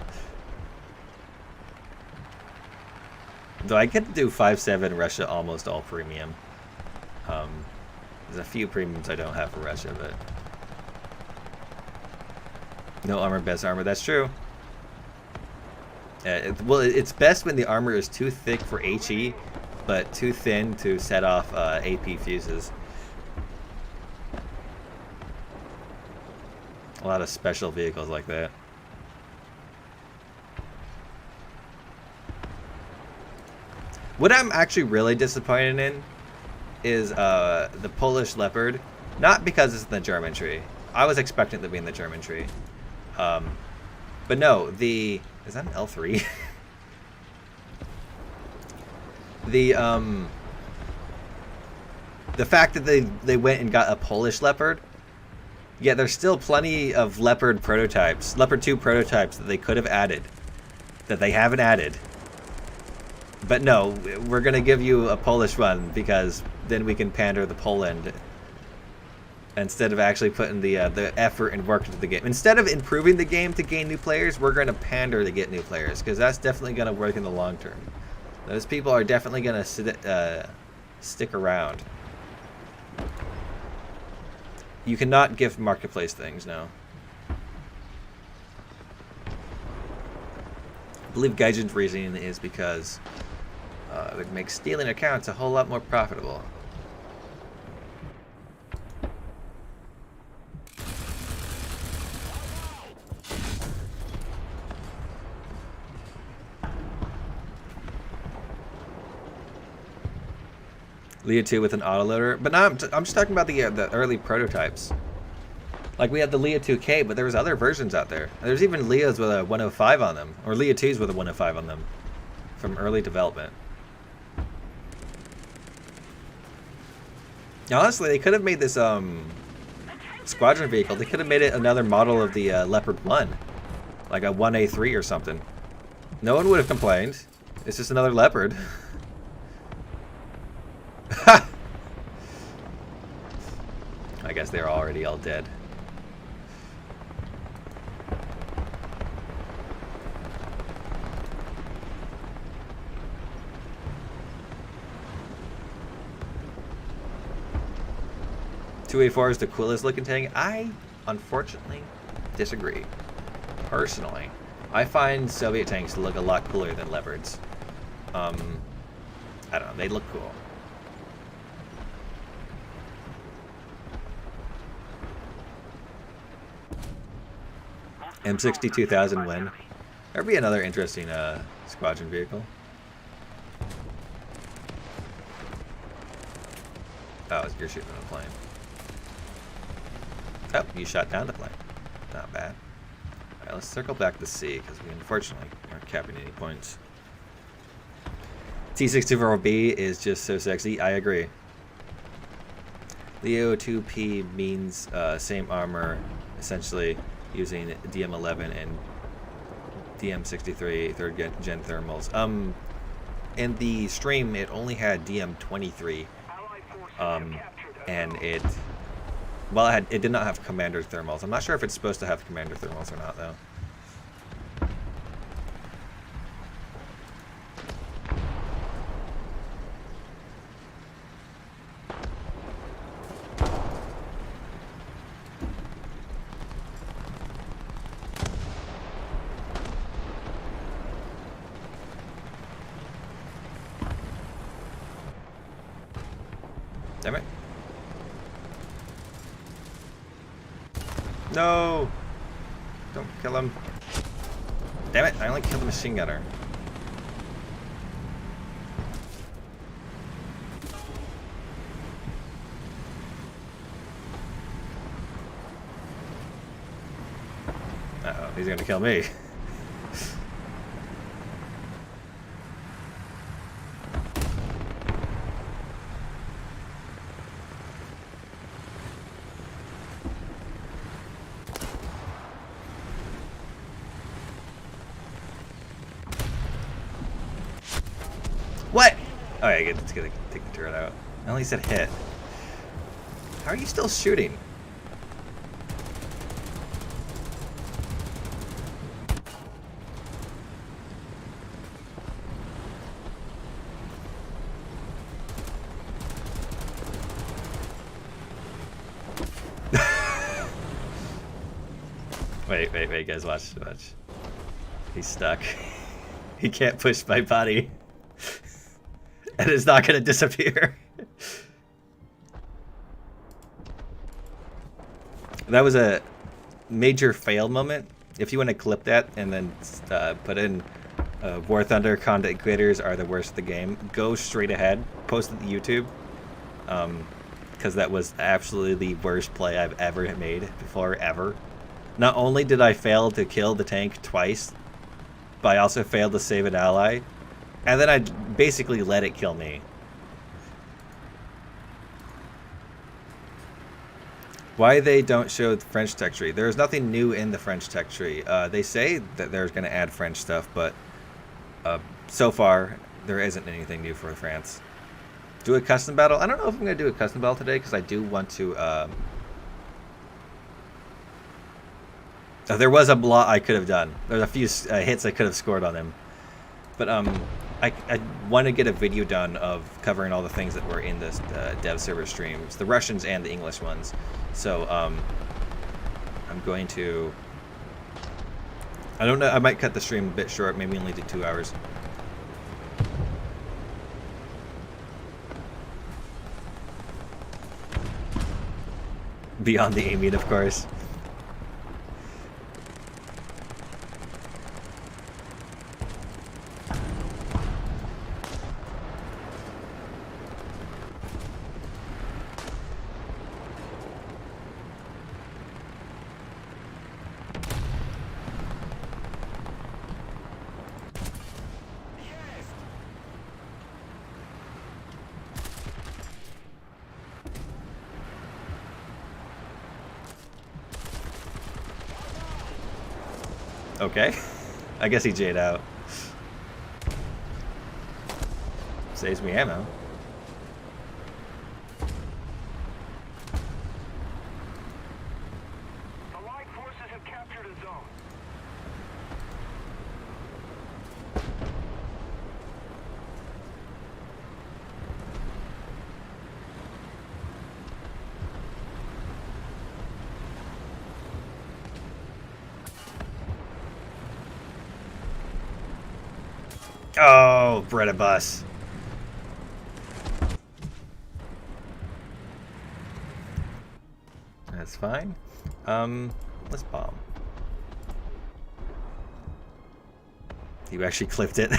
Though I get to do 5-7 Russia almost all premium. There's a few premiums I don't have for Russia, but no armor, best armor. That's true. Well, it's best when the armor is too thick for HE, but too thin to set off AP fuses. A lot of special vehicles like that. What I'm actually really disappointed in is the Polish Leopard. Not because it's in the German tree. I was expecting it to be in the German tree. But no, is that an L3? The fact that they went and got a Polish Leopard, yeah, there's still plenty of Leopard prototypes, Leopard 2 prototypes that they could have added, that they haven't added. But no, we're gonna give you a Polish one because then we can pander to Poland instead of actually putting the effort and work into the game. Instead of improving the game to gain new players, we're gonna pander to get new players because that's definitely gonna work in the long term. Those people are definitely gonna stick around. You cannot give marketplace things now. I believe Gaijin's reasoning is because it would make stealing accounts a whole lot more profitable. Leo 2 with an autoloader, but no, I'm just talking about the early prototypes. Like we had the Leo 2K, but there was other versions out there. There's even Leos with a 105 on them, or Leo 2s with a 105 on them, from early development. Honestly, they could have made this squadron vehicle. They could have made it another model of the Leopard 1, like a 1A3 or something. No one would have complained. It's just another Leopard. I guess they're already all dead. .2A4 is the coolest looking tank. I, unfortunately, disagree. Personally, I find Soviet tanks to look a lot cooler than Leopards. I don't know, they look cool. M62,000 win. That'd be another interesting squadron vehicle. Oh, you're shooting a plane. Oh, you shot down the plane. Not bad. Alright, let's circle back to C, because we unfortunately aren't capping any points. T64B is just so sexy. I agree. Leo 2P means same armor, essentially using DM11 and DM63 third gen thermals. In the stream, it only had DM23, and it did not have commander thermals. I'm not sure if it's supposed to have commander thermals or not, though. Damn it. No! Don't kill him. Damn it, I only killed the machine gunner. Uh-oh, he's gonna kill me. What? Alright, it's gonna take the turret out. I only said hit. How are you still shooting? Wait, guys, watch. He's stuck. He can't push my body. And it's not gonna disappear. That was a major fail moment. If you want to clip that and then put in War Thunder content creators are the worst of the game, go straight ahead, post it to YouTube. Because that was absolutely the worst play I've ever made before, ever. Not only did I fail to kill the tank twice, but I also failed to save an ally. And then I basically let it kill me. Why they don't show the French tech tree? There's nothing new in the French tech tree. They say that they're going to add French stuff, but so far there isn't anything new for France. Do a custom battle? I don't know if I'm going to do a custom battle today because I do want to... there was a lot I could have done. There's a few hits I could have scored on him. But I want to get a video done of covering all the things that were in this dev server streams, the Russians and the English ones. So I'm going to... I don't know, I might cut the stream a bit short, maybe only do 2 hours. Beyond the aiming, of course. Okay. I guess he J'd out. Saves me ammo. Allied forces have captured a zone. Oh, bread bus. That's fine. Let's bomb. You actually clipped it.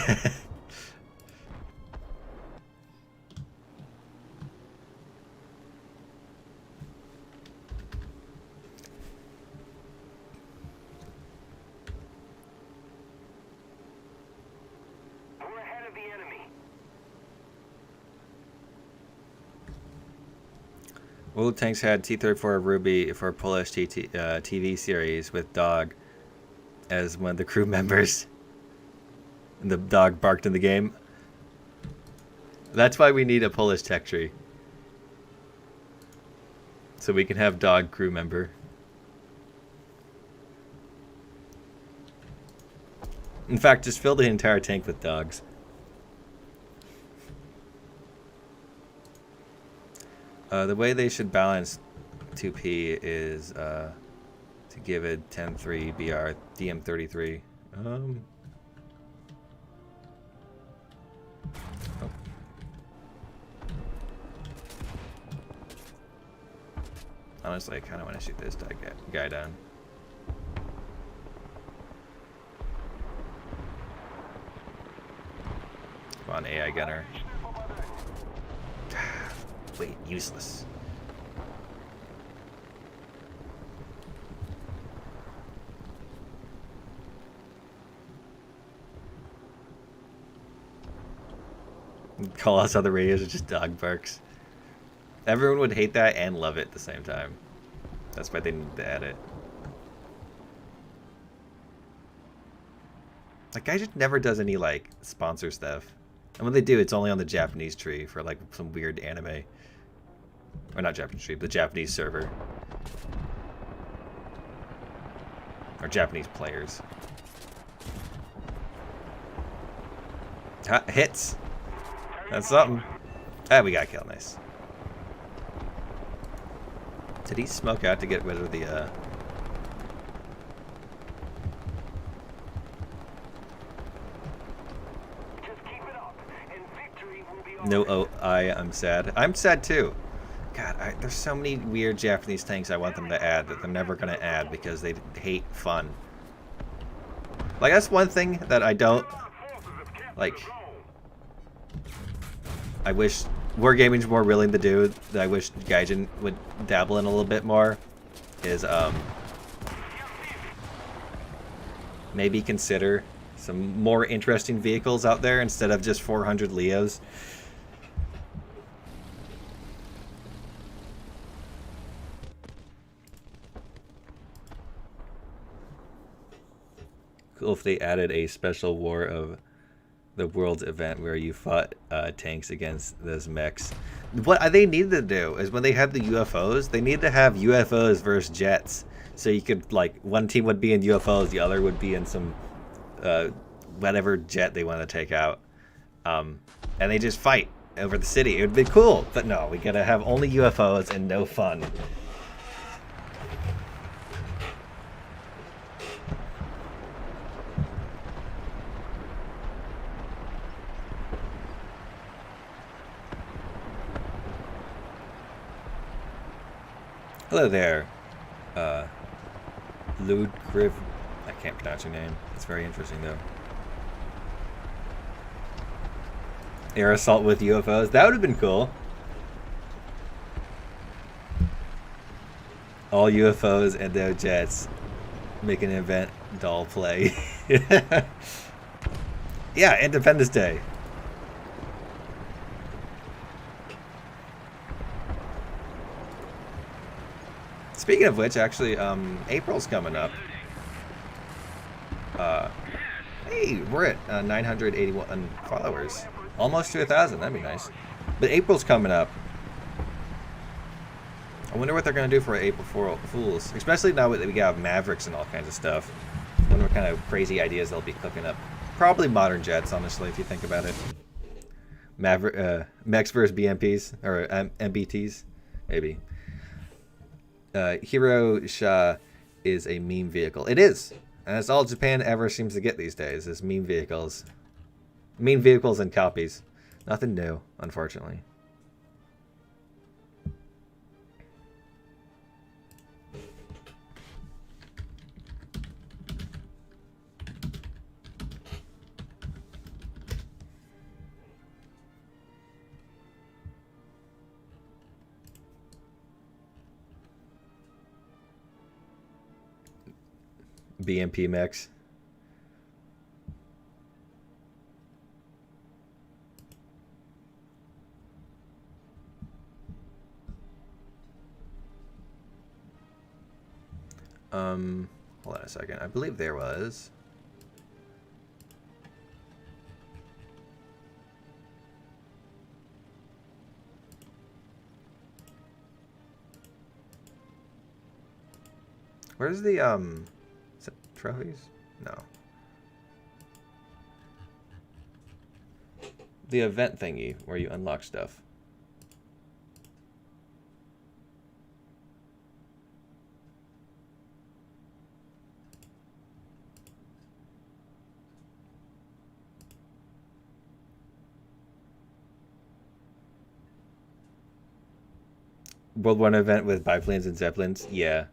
Old Tanks had T-34 Ruby for Polish TV series with dog as one of the crew members. And the dog barked in the game. That's why we need a Polish tech tree. So we can have dog crew member. In fact, just fill the entire tank with dogs. The way they should balance 2P is to give it 10-3 BR DM33. Oh. Honestly, I kind of want to shoot this guy down. Come on, AI gunner. Wait, useless. Call us on the radios, it's just dog barks. Everyone would hate that and love it at the same time. That's why they need to add it. That guy just never does any, like, sponsor stuff. And when they do, it's only on the Japanese tree for, like, some weird anime. Or not Japanese tree, the Japanese server. Or Japanese players. Ha, hits! That's something. Ah, we got a kill, nice. Did he smoke out to get rid of the, No, oh, I'm sad. I'm sad too. God, there's so many weird Japanese things I want them to add that they're never going to add because they hate fun. Like, that's one thing that I don't... Like... I wish Wargaming's more willing to do, that I wish Gaijin would dabble in a little bit more, is, maybe consider some more interesting vehicles out there instead of just 400 Leos. Cool if they added a special War of the Worlds event where you fought tanks against those mechs. What they need to do is when they have the UFOs, they need to have UFOs versus jets. So you could, like, one team would be in UFOs, the other would be in some whatever jet they want to take out. And they just fight over the city. It would be cool, but no, we gotta have only UFOs and no fun. Hello there, Ludgriv. I can't pronounce your name. It's very interesting, though. Air assault with UFOs. That would have been cool. All UFOs and no jets. Make an event doll play. Yeah, Independence Day. Speaking of which, actually, April's coming up. Hey, we're at 981 followers. Almost to 1,000, that'd be nice. But April's coming up. I wonder what they're going to do for April Fools. Especially now that we got Mavericks and all kinds of stuff. I wonder what kind of crazy ideas they'll be cooking up. Probably modern jets, honestly, if you think about it. Mechs versus BMPs, or MBTs, maybe. Hero Sha is a meme vehicle. It is. And that's all Japan ever seems to get these days, is meme vehicles. Meme vehicles and copies. Nothing new, unfortunately. BMP mechs. Hold on a second. I believe there was. Where's the, is it trophies? No. The event thingy where you unlock stuff. World War I event with biplanes and zeppelins? Yeah.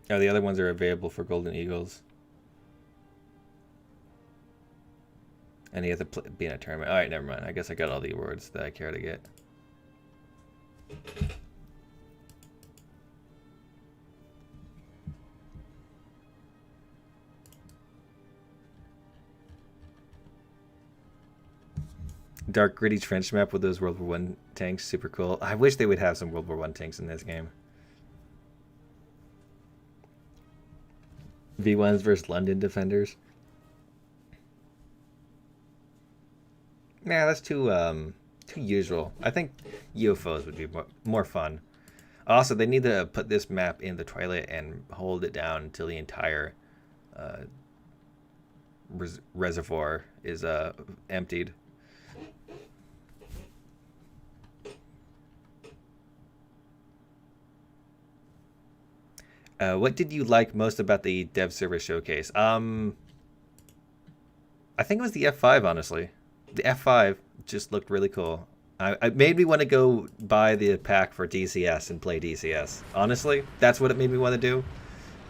Oh, the other ones are available for Golden Eagles. And you have to be in a tournament. Alright, never mind. I guess I got all the awards that I care to get. Dark gritty trench map with those World War I tanks. Super cool. I wish they would have some World War I tanks in this game. V1s versus London defenders. Yeah, that's too usual. I think UFOs would be more fun. Also, they need to put this map in the Twilight and hold it down until the entire reservoir is emptied. What did you like most about the dev server showcase? I think it was the F5, honestly. The F5 just looked really cool. It made me want to go buy the pack for DCS and play DCS. Honestly, that's what it made me want to do.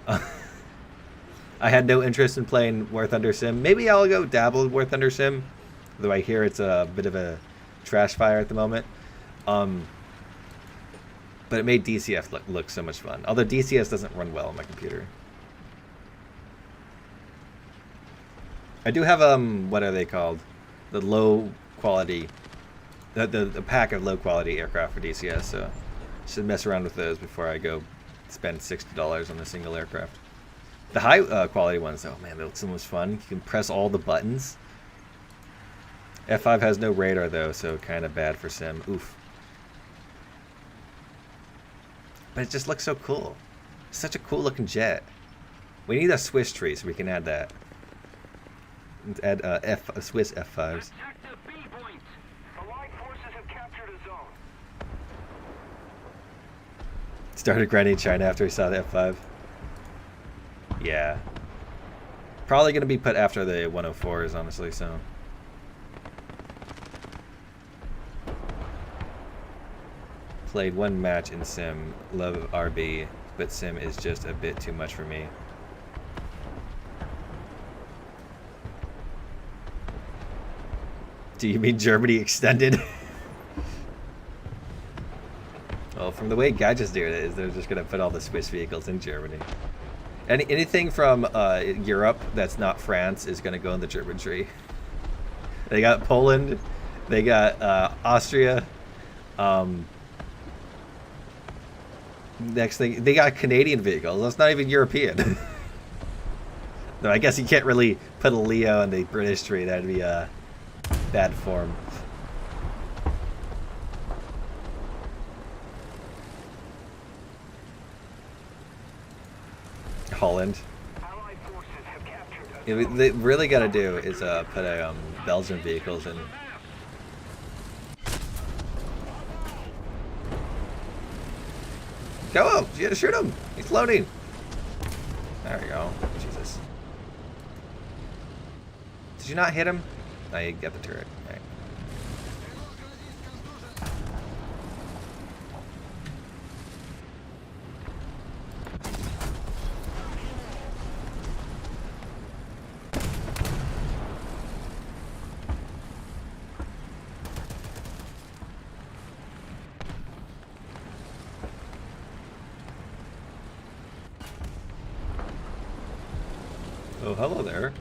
I had no interest in playing War Thunder Sim. Maybe I'll go dabble in War Thunder Sim, though I hear it's a bit of a trash fire at the moment. But it made DCS look so much fun. Although DCS doesn't run well on my computer. I do have, what are they called? The low quality, the pack of low quality aircraft for DCS, so I should mess around with those before I go spend $60 on a single aircraft. The high quality ones, oh man, they look so much fun. You can press all the buttons. F5 has no radar though, so kind of bad for sim. Oof. But it just looks so cool. Such a cool looking jet. We need a Swiss tree so we can add that. Let's add Swiss F5s. Started grinding China after he saw the F5. Yeah. Probably going to be put after the 104s, honestly, so. Played one match in Sim. Love RB, but Sim is just a bit too much for me. Do you mean Germany extended? Well, from the way Gadget's doing it, is they're just going to put all the Swiss vehicles in Germany. Anything from Europe that's not France is going to go in the German tree. They got Poland, they got Austria. Next thing, they got Canadian vehicles. That's not even European. No, I guess you can't really put a Leo in the British tree. That'd be bad form. Holland. What they really got to do is put a Belgian vehicles in. Go! You gotta shoot him! He's loading! There we go. Jesus. Did you not hit him? No, you got the turret. Right. Oh, hello there.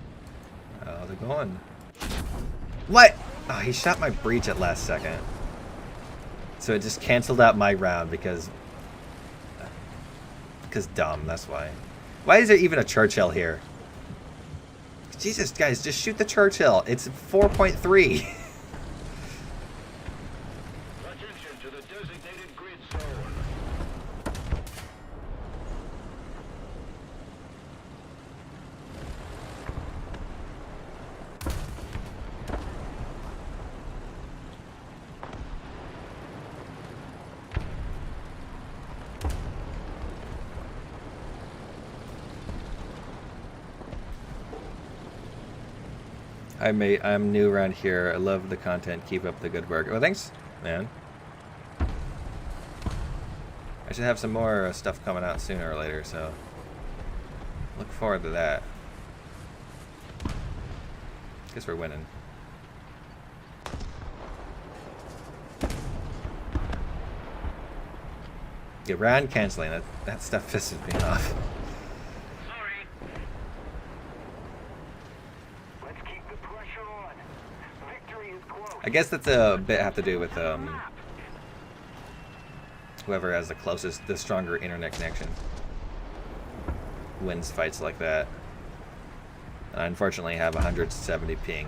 How's it going? What? Oh, he shot my breach at last second. So it just canceled out my round because dumb, that's why. Why is there even a Churchill here? Jesus, guys, just shoot the Churchill. It's 4.3. Attention to the designated grid zone. Hi, mate. I'm new around here. I love the content. Keep up the good work. Oh, thanks, man. I should have some more stuff coming out sooner or later, so look forward to that. Guess we're winning. Yeah, round canceling. That stuff pisses me off. I guess that's a bit have to do with whoever has the stronger internet connection wins fights like that. I unfortunately have 170 ping.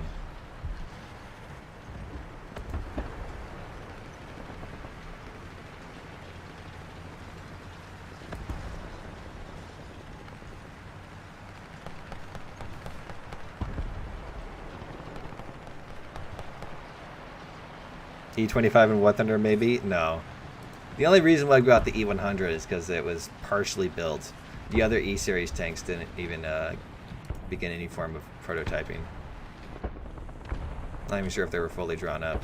E25 and War Thunder maybe? No. The only reason why I got the E100 is because it was partially built. The other E-Series tanks didn't even begin any form of prototyping. Not even sure if they were fully drawn up.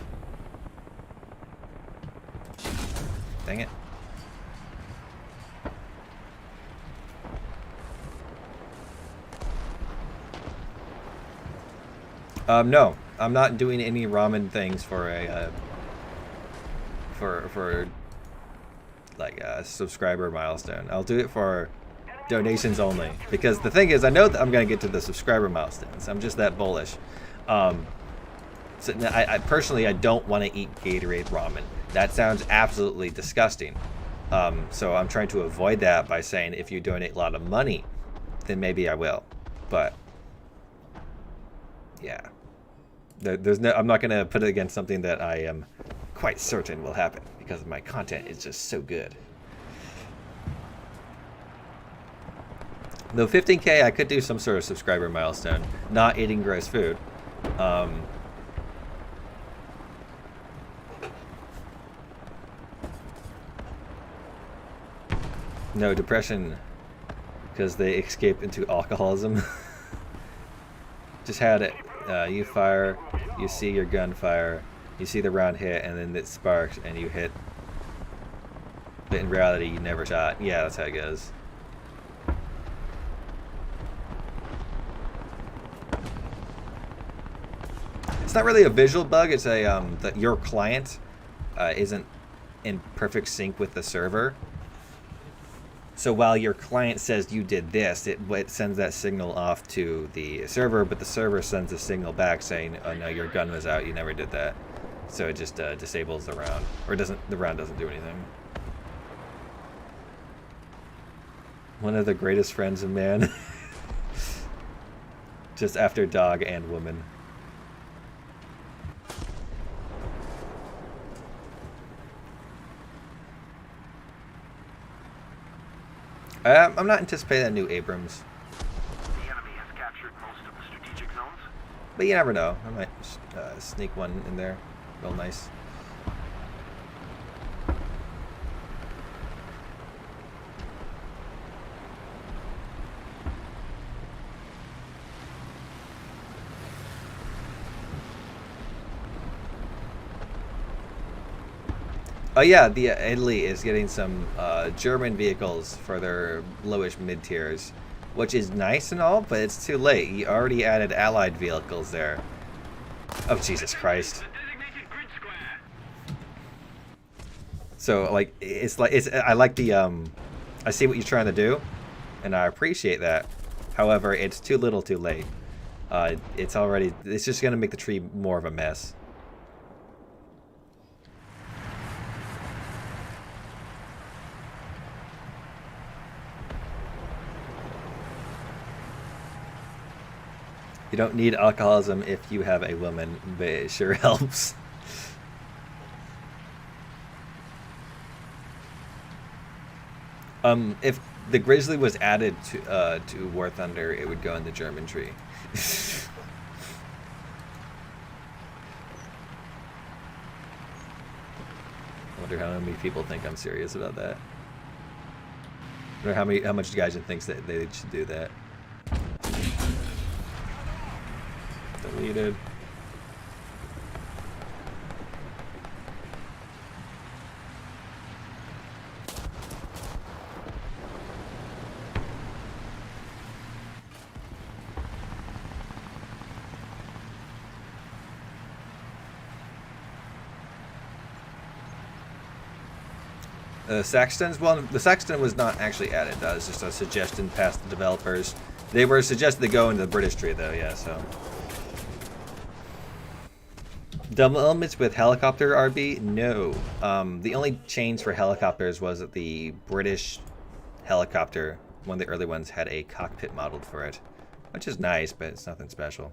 Dang it. No. I'm not doing any ramen things for a for like a subscriber milestone. I'll do it for donations only, because the thing is, I know that I'm gonna get to the subscriber milestones. I'm just that bullish. So I personally, I don't want to eat Gatorade ramen. That sounds absolutely disgusting. So I'm trying to avoid that by saying, if you donate a lot of money, then maybe I will. But yeah, there's no. I'm not gonna put it against something that I am quite certain will happen, because my content is just so good. Though 15K, I could do some sort of subscriber milestone, not eating gross food. No, depression, because they escape into alcoholism. Just had it. You fire, you see your gun fire, you see the round hit, and then it sparks, and you hit. But in reality, you never shot. Yeah, that's how it goes. It's not really a visual bug. It's a that your client isn't in perfect sync with the server. So while your client says you did this, it sends that signal off to the server, but the server sends a signal back saying, "Oh no, your gun was out. You never did that." So it just disables the round, or doesn't. The round doesn't do anything. One of the greatest friends of man. Just after dog and woman. I'm not anticipating a new Abrams. The enemy has captured most of the strategic zones. But you never know. I might sneak one in there. Real nice. Oh yeah, the Italy is getting some German vehicles for their lowish mid-tiers, which is nice and all, but it's too late. You already added Allied vehicles there. Oh, Jesus Christ. So, like, I like the, I see what you're trying to do, and I appreciate that, However, it's too little too late. It's just going to make the tree more of a mess. You don't need alcoholism if you have a woman, but it sure helps. If the grizzly was added to War Thunder, it would go in the German tree. I wonder how many people think I'm serious about that. I wonder how much guys thinks that they should do that. Deleted. Saxtons? Well, the Saxton was not actually added. That was just a suggestion past the developers. They were suggested to go into the British tree, though, yeah, so. Double elements with helicopter RB? No. The only change for helicopters was that the British helicopter, one of the early ones, had a cockpit modeled for it. Which is nice, but it's nothing special.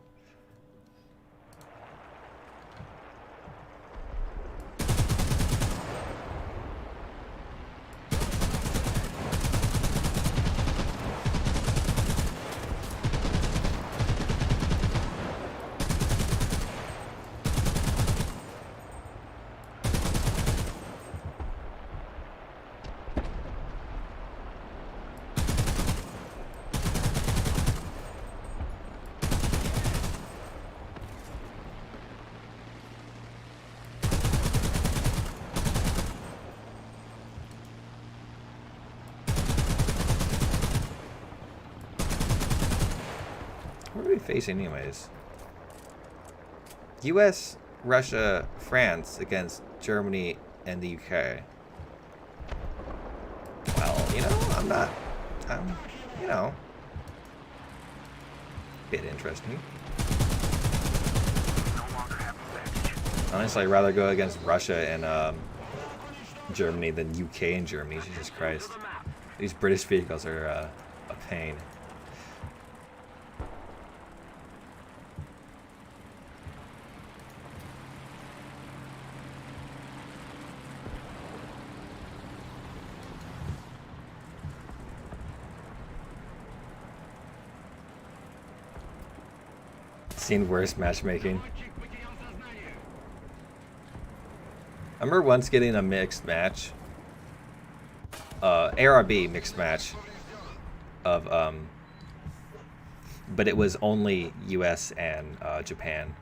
What are we facing anyways? US, Russia, France against Germany and the UK. Well, you know, you know, a bit interesting. Honestly, I'd rather go against Russia and Germany than UK and Germany. Jesus Christ. These British vehicles are a pain. Seen worse matchmaking. I remember once getting a mixed match, ARB mixed match of, but it was only US and Japan.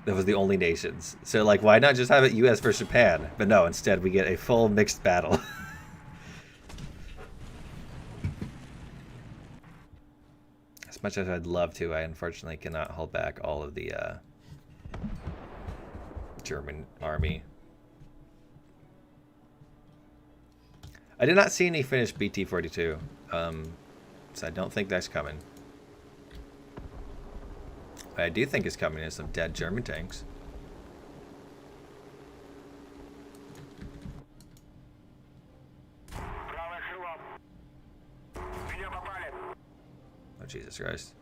That was the only nations. So like, why not just have it US versus Japan? But no, instead we get a full mixed battle. As much as I'd love to, I unfortunately cannot hold back all of the German army. I did not see any finished BT-42, so I don't think that's coming. What I do think is coming is some dead German tanks. Oh, Jesus Christ.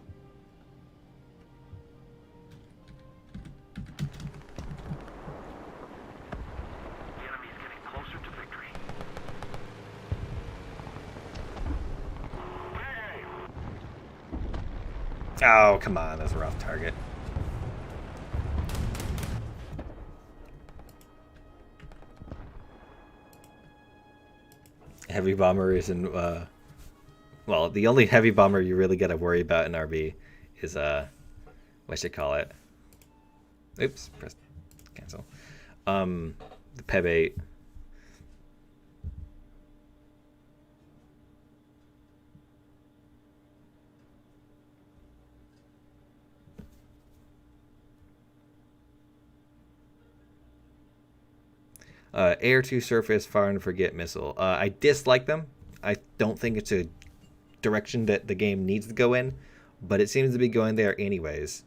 Oh, come on. That's a rough target. Heavy bomber is in, well, the only heavy bomber you really got to worry about in RB is, what should I call it? Oops, press cancel. The Peb 8. Air to surface, fire and forget missile. I dislike them. I don't think it's a direction that the game needs to go in. but it seems to be going there anyways.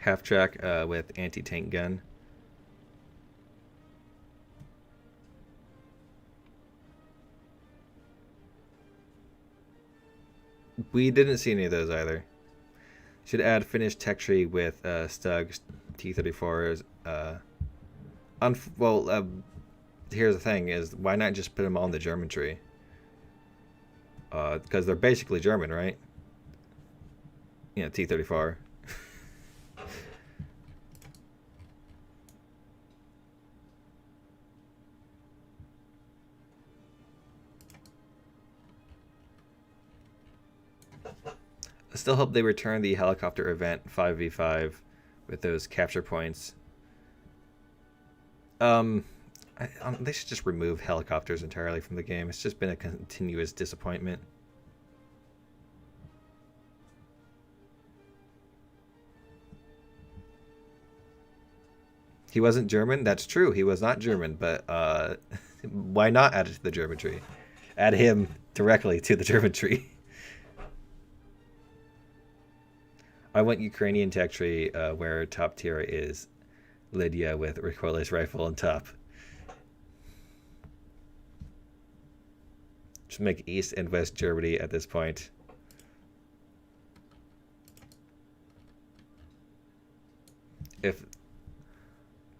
Half track with anti-tank gun. We didn't see any of those either. Should add finished tech tree with Stug's T-34s. Here's the thing: is why not just put them all in the German tree? Because they're basically German, right? You know, T-34. I still hope they return the helicopter event 5v5 with those capture points. They should just remove helicopters entirely from the game. It's just been a continuous disappointment. He wasn't German? That's true. He was not German, but why not add it to the German tree? Add him directly to the German tree. I want Ukrainian tech tree where top tier is Lydia with recoilless rifle on top. Just make East and West Germany at this point. If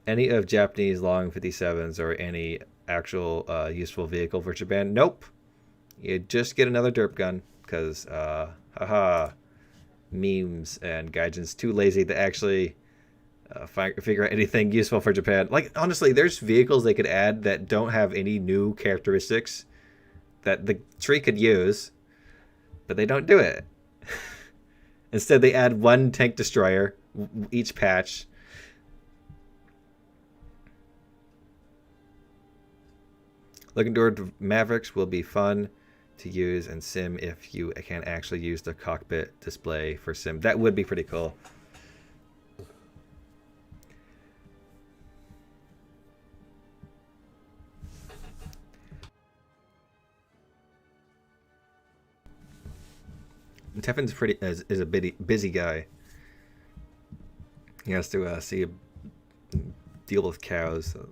any of Japanese long 57s or any actual useful vehicle for Japan, nope. You just get another derp gun because, haha, memes and gaijin's too lazy to actually figure out anything useful for Japan. Like, honestly, there's vehicles they could add that don't have any new characteristics that the tree could use, but they don't do it. Instead, they add one tank destroyer each patch. Looking toward Mavericks will be fun to use and sim if you can actually use the cockpit display for sim. That would be pretty cool. Teffin's is a busy guy. He has to deal with cows. So.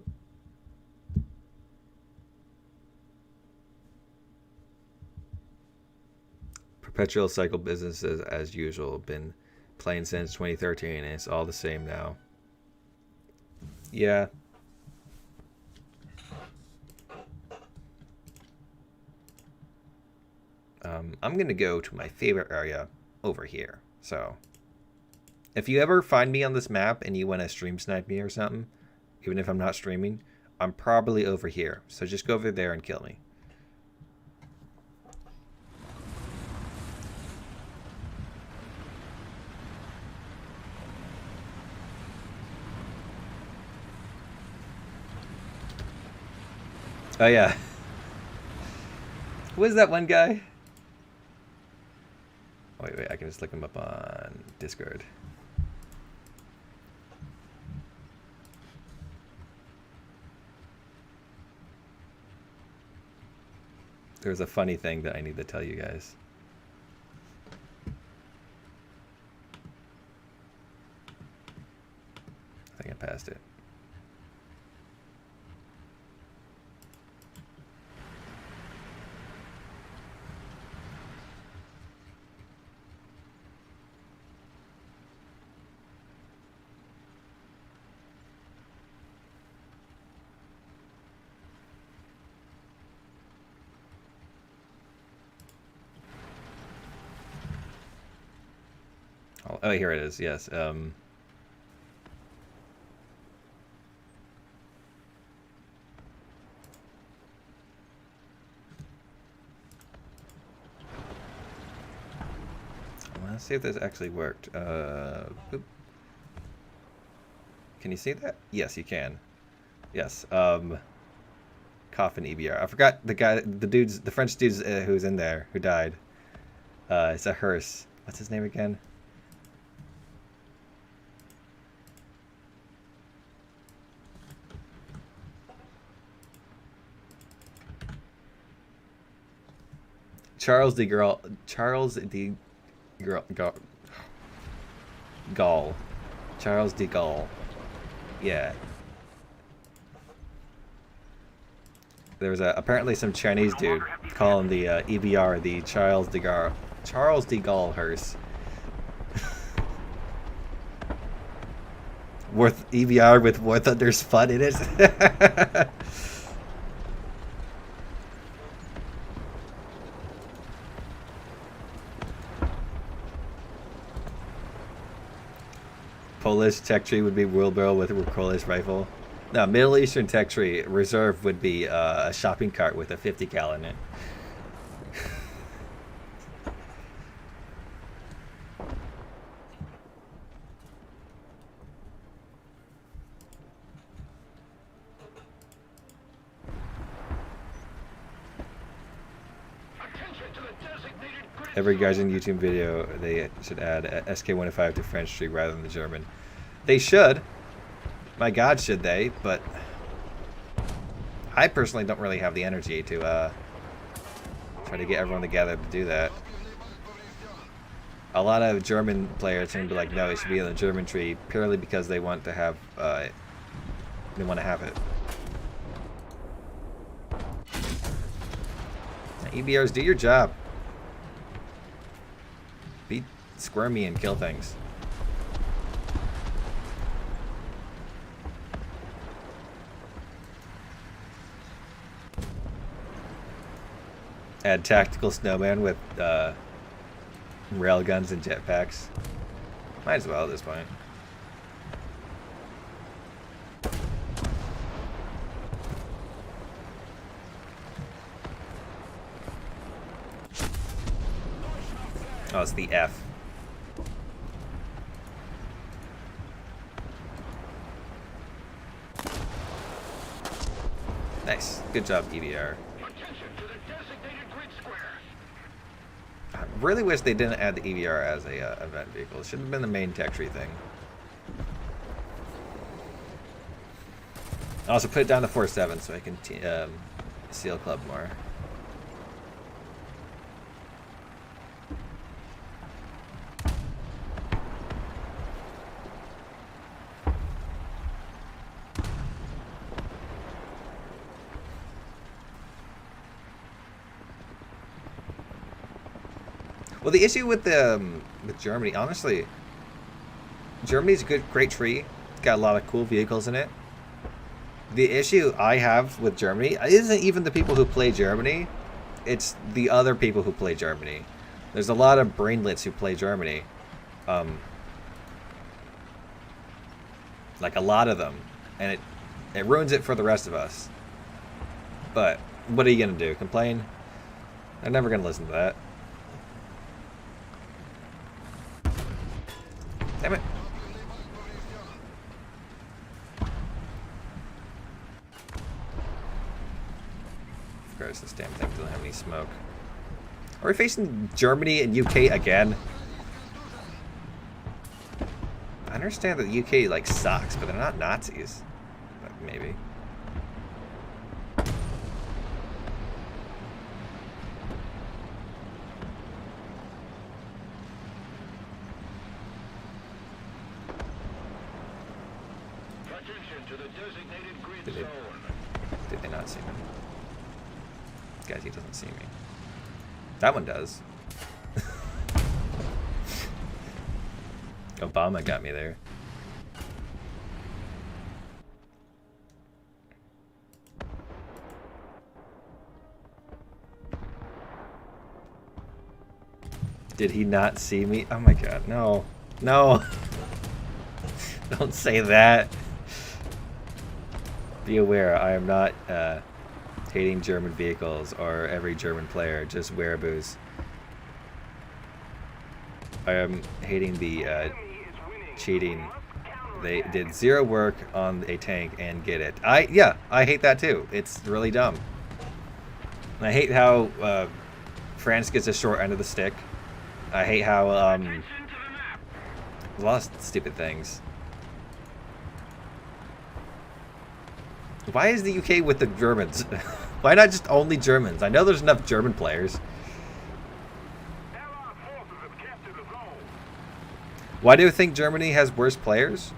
Perpetual cycle businesses as usual. Been playing since 2013 and it's all the same now. Yeah. I'm going to go to my favorite area over here. So, if you ever find me on this map and you want to stream snipe me or something, even if I'm not streaming, I'm probably over here. So just go over there and kill me. Oh, yeah. Who is that one guy? Oh, wait, I can just look him up on Discord. There's a funny thing that I need to tell you guys. I think I passed it. Oh, here it is. Yes. Let's see if this actually worked. Boop. Can you see that? Yes, you can. Yes. Coffin EBR. I forgot the French dudes who was in there who died. It's a hearse. What's his name again? Charles de Gaulle. Charles de Gaulle. Yeah. There was apparently some Chinese dude calling the EBR the Charles de Gaulle hearse. Worth EBR with War Thunder's fun in it. Polish tech tree would be wheelbarrow with a recoilless rifle. No, Middle Eastern tech tree reserve would be a shopping cart with a 50 cal in it. Every Gaijin YouTube video, they should add SK-105 to French tree rather than the German. They should. My God, should they? But I personally don't really have the energy to try to get everyone together to do that. A lot of German players seem to be like, no, it should be in the German tree purely because they want to have it. Now, EBRs, do your job. Be squirmy and kill things. Add tactical snowman with railguns and jetpacks. Might as well at this point. Oh, it's the F. Nice. Good job, EBR. I really wish they didn't add the EBR as a event vehicle. It should have been the main tech tree thing. I also put it down to 4.7 so I can seal club more. Well, the issue with Germany, honestly, Germany's a great tree. It's got a lot of cool vehicles in it. The issue I have with Germany isn't even the people who play Germany. It's the other people who play Germany. There's a lot of brainlets who play Germany. Like a lot of them. And it ruins it for the rest of us. But what are you going to do? Complain? They're never going to listen to that. Damn it. Of course, this damn thing doesn't have any smoke. Are we facing Germany and UK again? I understand that the UK, like, sucks, but they're not Nazis. But maybe. Did they not see me? Guys, he doesn't see me. That one does. Obama got me there. Did he not see me? Oh my God, no. No. Don't say that. Be aware, I am not hating German vehicles or every German player, just wearaboos. I am hating the cheating They did zero work on a tank and get it. I hate that too. It's really dumb. And I hate how France gets a short end of the stick. I hate how Attention to the map. a lot of stupid things. Why is the UK with the Germans? Why not just only Germans? I know there's enough German players. Allied forces have captured a zone. Why do you think Germany has worse players?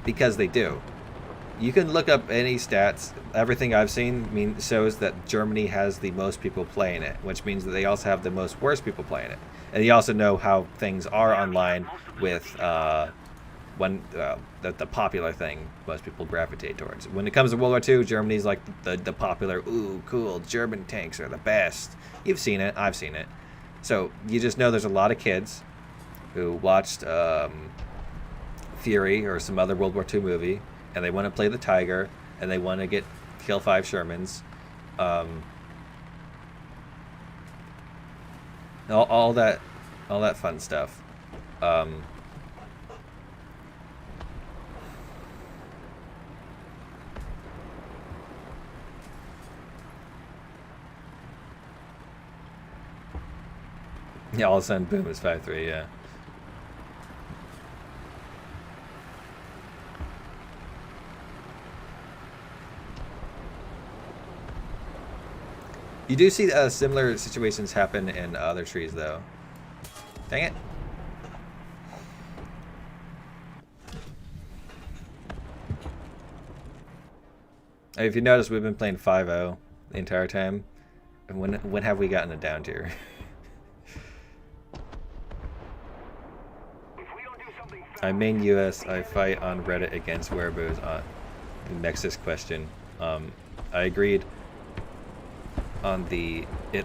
Because they do. You can look up any stats. Everything I've seen shows that Germany has the most people playing it, which means that they also have the most worst people playing it. And you also know how things are online with the popular thing most people gravitate towards. When it comes to World War II, Germany's like the popular, ooh, cool, German tanks are the best. You've seen it. I've seen it. So you just know there's a lot of kids who watched Fury or some other World War II movie, and they want to play the Tiger, and they want to kill 5 Shermans. All that fun stuff. Yeah, all of a sudden, boom, it's 5-3, yeah. You do see similar situations happen in other trees, though. Dang it. If you notice, we've been playing 5-0 the entire time. And when have we gotten a down tier? If we don't do something fast, I main US. I fight on Reddit against wearables on the Nexus question. I agreed on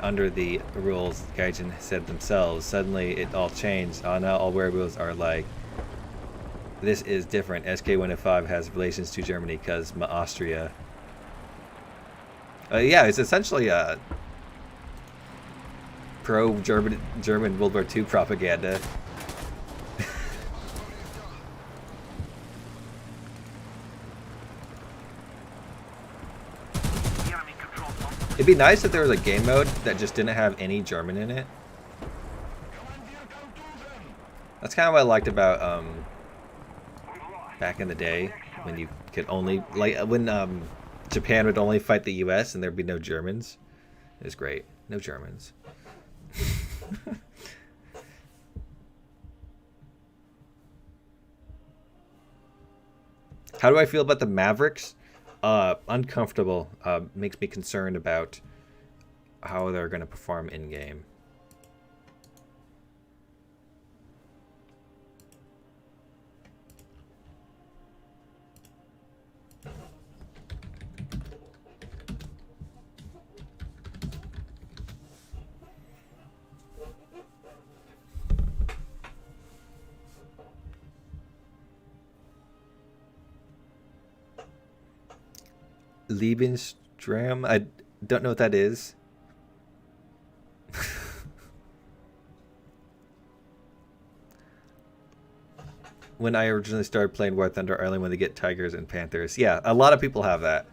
under the rules Gaijin said themselves. Suddenly it all changed. Now all wearables are like, this is different. SK105 has relations to Germany because Austria. Yeah, it's essentially pro-German World War II propaganda. the enemy controls most. It'd be nice if there was a game mode that just didn't have any German in it. That's kind of what I liked about back in the day when you could only when Japan would only fight the US and there'd be no Germans. It was great. No Germans. How do I feel about the Mavericks? Uncomfortable. Makes me concerned about how they're going to perform in game. Lebensstram? I don't know what that is. When I originally started playing War Thunder, I only wanted to get Tigers and Panthers. Yeah, a lot of people have that.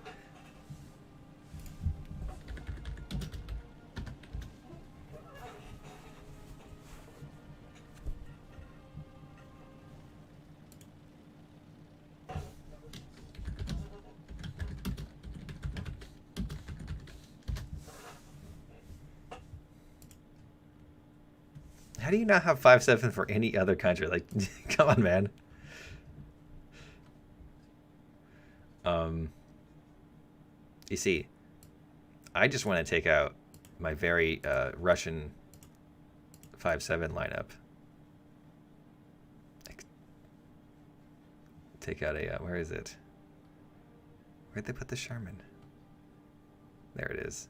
How do you not have 5-7 for any other country? Like, come on, man. You see, I just want to take out my very Russian 5-7 lineup. Take out a where is it? Where'd they put the Sherman? There it is.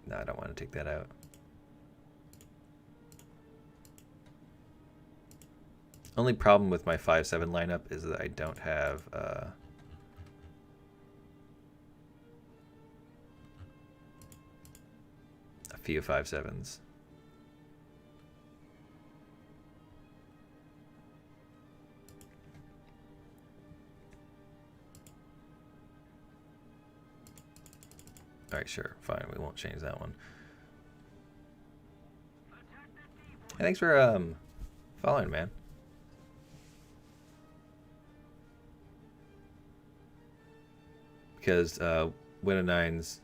No, I don't want to take that out. Only problem with my 5-7 lineup is that I don't have a few 5-7s. Alright, sure. Fine. We won't change that one. Hey, thanks for following, man. Because Window 9's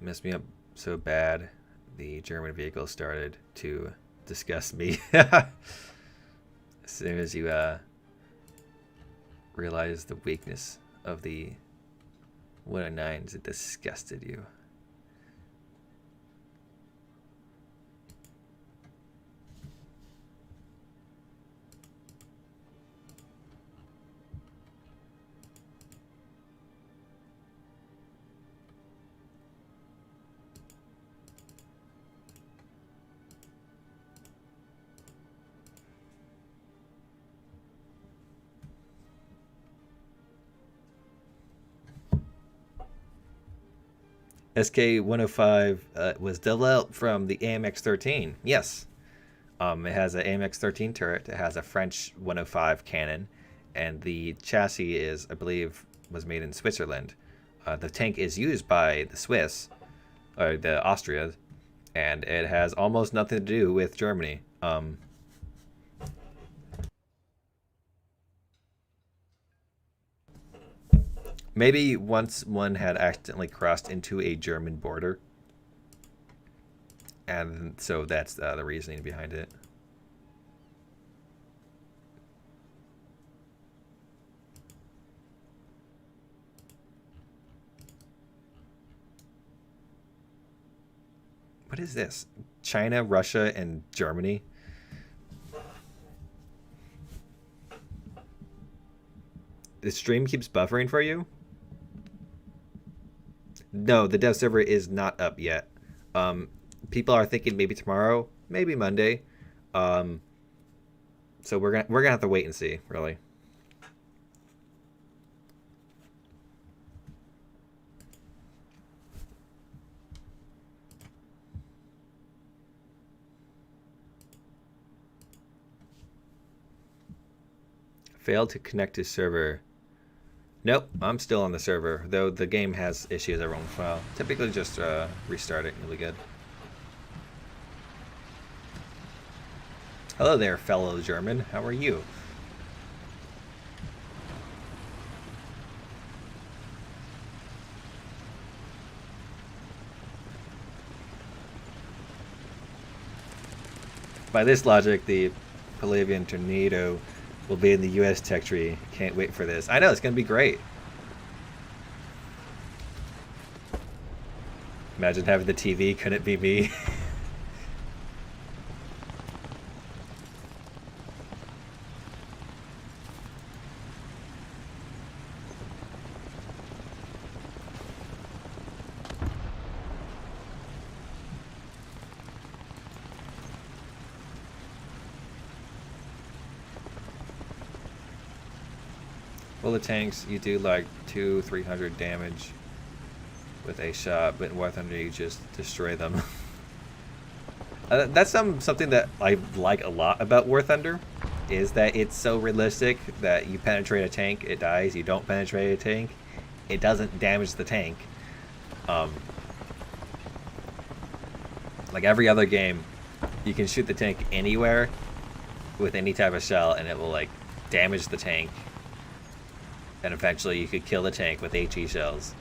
messed me up so bad, the German vehicle started to disgust me. As soon as you realize the weakness of the Window 9's, it disgusted you. SK-105 was developed from the AMX-13. Yes. It has an AMX-13 turret. It has a French 105 cannon. And the chassis is, I believe, was made in Switzerland. The tank is used by the Swiss, or the Austria, and it has almost nothing to do with Germany. Maybe once one had accidentally crossed into a German border. And so that's the reasoning behind it. What is this? China, Russia, and Germany? The stream keeps buffering for you? No, the dev server is not up yet. People are thinking maybe tomorrow, maybe Monday. So we're gonna have to wait and see, really. Failed to connect to server. Nope, I'm still on the server, though the game has issues every once in a while. Typically just restart it and you'll be good. Hello there, fellow German. How are you? By this logic, the Palavian Tornado will be in the US tech tree. Can't wait for this. I know, it's going to be great. Imagine having the TV. Couldn't it be me? Full of tanks, you do like 200-300 damage with a shot, but in War Thunder you just destroy them. That's something that I like a lot about War Thunder, is that it's so realistic that you penetrate a tank, it dies. You don't penetrate a tank, it doesn't damage the tank. Like every other game, you can shoot the tank anywhere with any type of shell and it will like damage the tank. And eventually you could kill the tank with HE shells.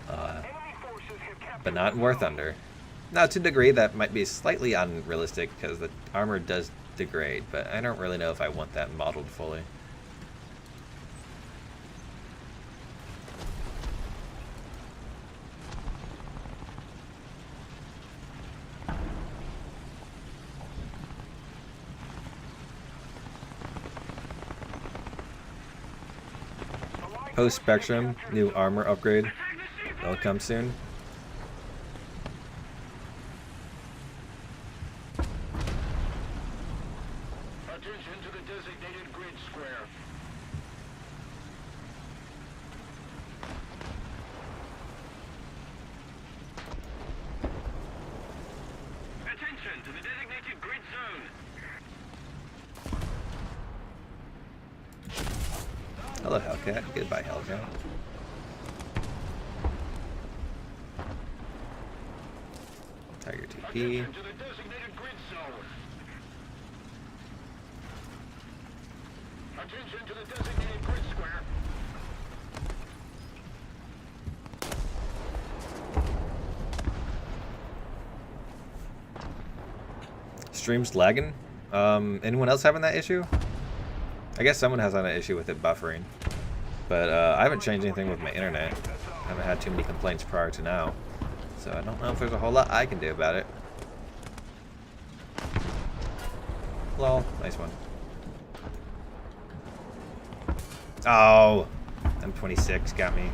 But not in War Thunder. Now, to a degree, that might be slightly unrealistic because the armor does degrade, but I don't really know if I want that modeled fully. Post Spectrum, new armor upgrade. That'll come soon. Attention to the designated grid square. Attention to the designated grid zone. Hello, Hellcat. Goodbye, Hellcat. Tiger TP. Attention to the designated grid zone. Attention to the designated grid square. Stream's lagging. Anyone else having that issue? I guess someone has had an issue with it buffering. But I haven't changed anything with my internet. I haven't had too many complaints prior to now. So I don't know if there's a whole lot I can do about it. Lol, nice one. Oh, M26 got me.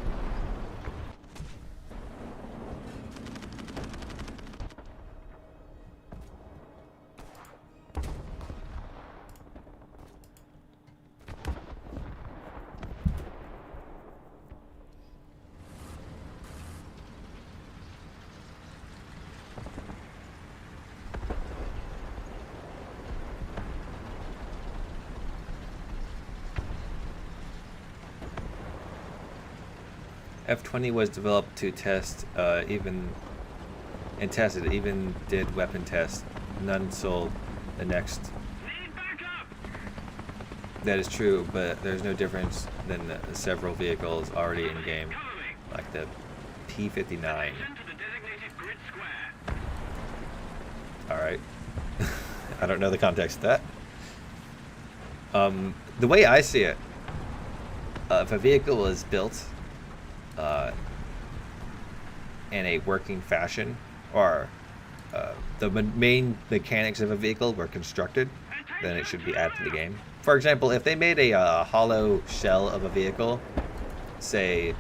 F-20 was developed to test, even did weapon tests. None sold. The next. Need backup. That is true, but there's no difference than several vehicles already in game, Cover me. like the P-59. Attention to the designated grid square. All right. I don't know the context of that. The way I see it, if a vehicle is built in a working fashion, or the main mechanics of a vehicle were constructed, then it should be added to the game. For example, if they made a hollow shell of a vehicle, say,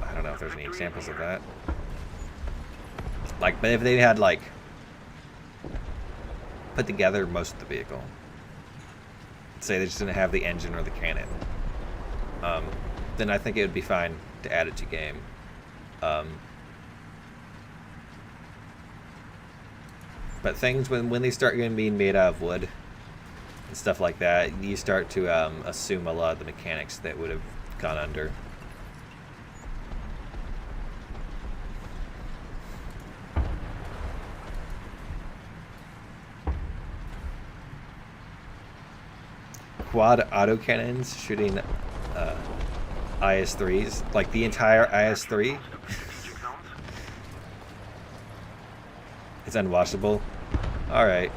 I don't know if there's any examples of that. Like, but if they had like put together most of the vehicle, say they just didn't have the engine or the cannon, then I think it would be fine to add it to game. But things when they start being made out of wood and stuff like that, you start to assume a lot of the mechanics that would have gone under. Quad autocannons shooting IS-3s, like the entire IS-3. It's unwatchable. Alright.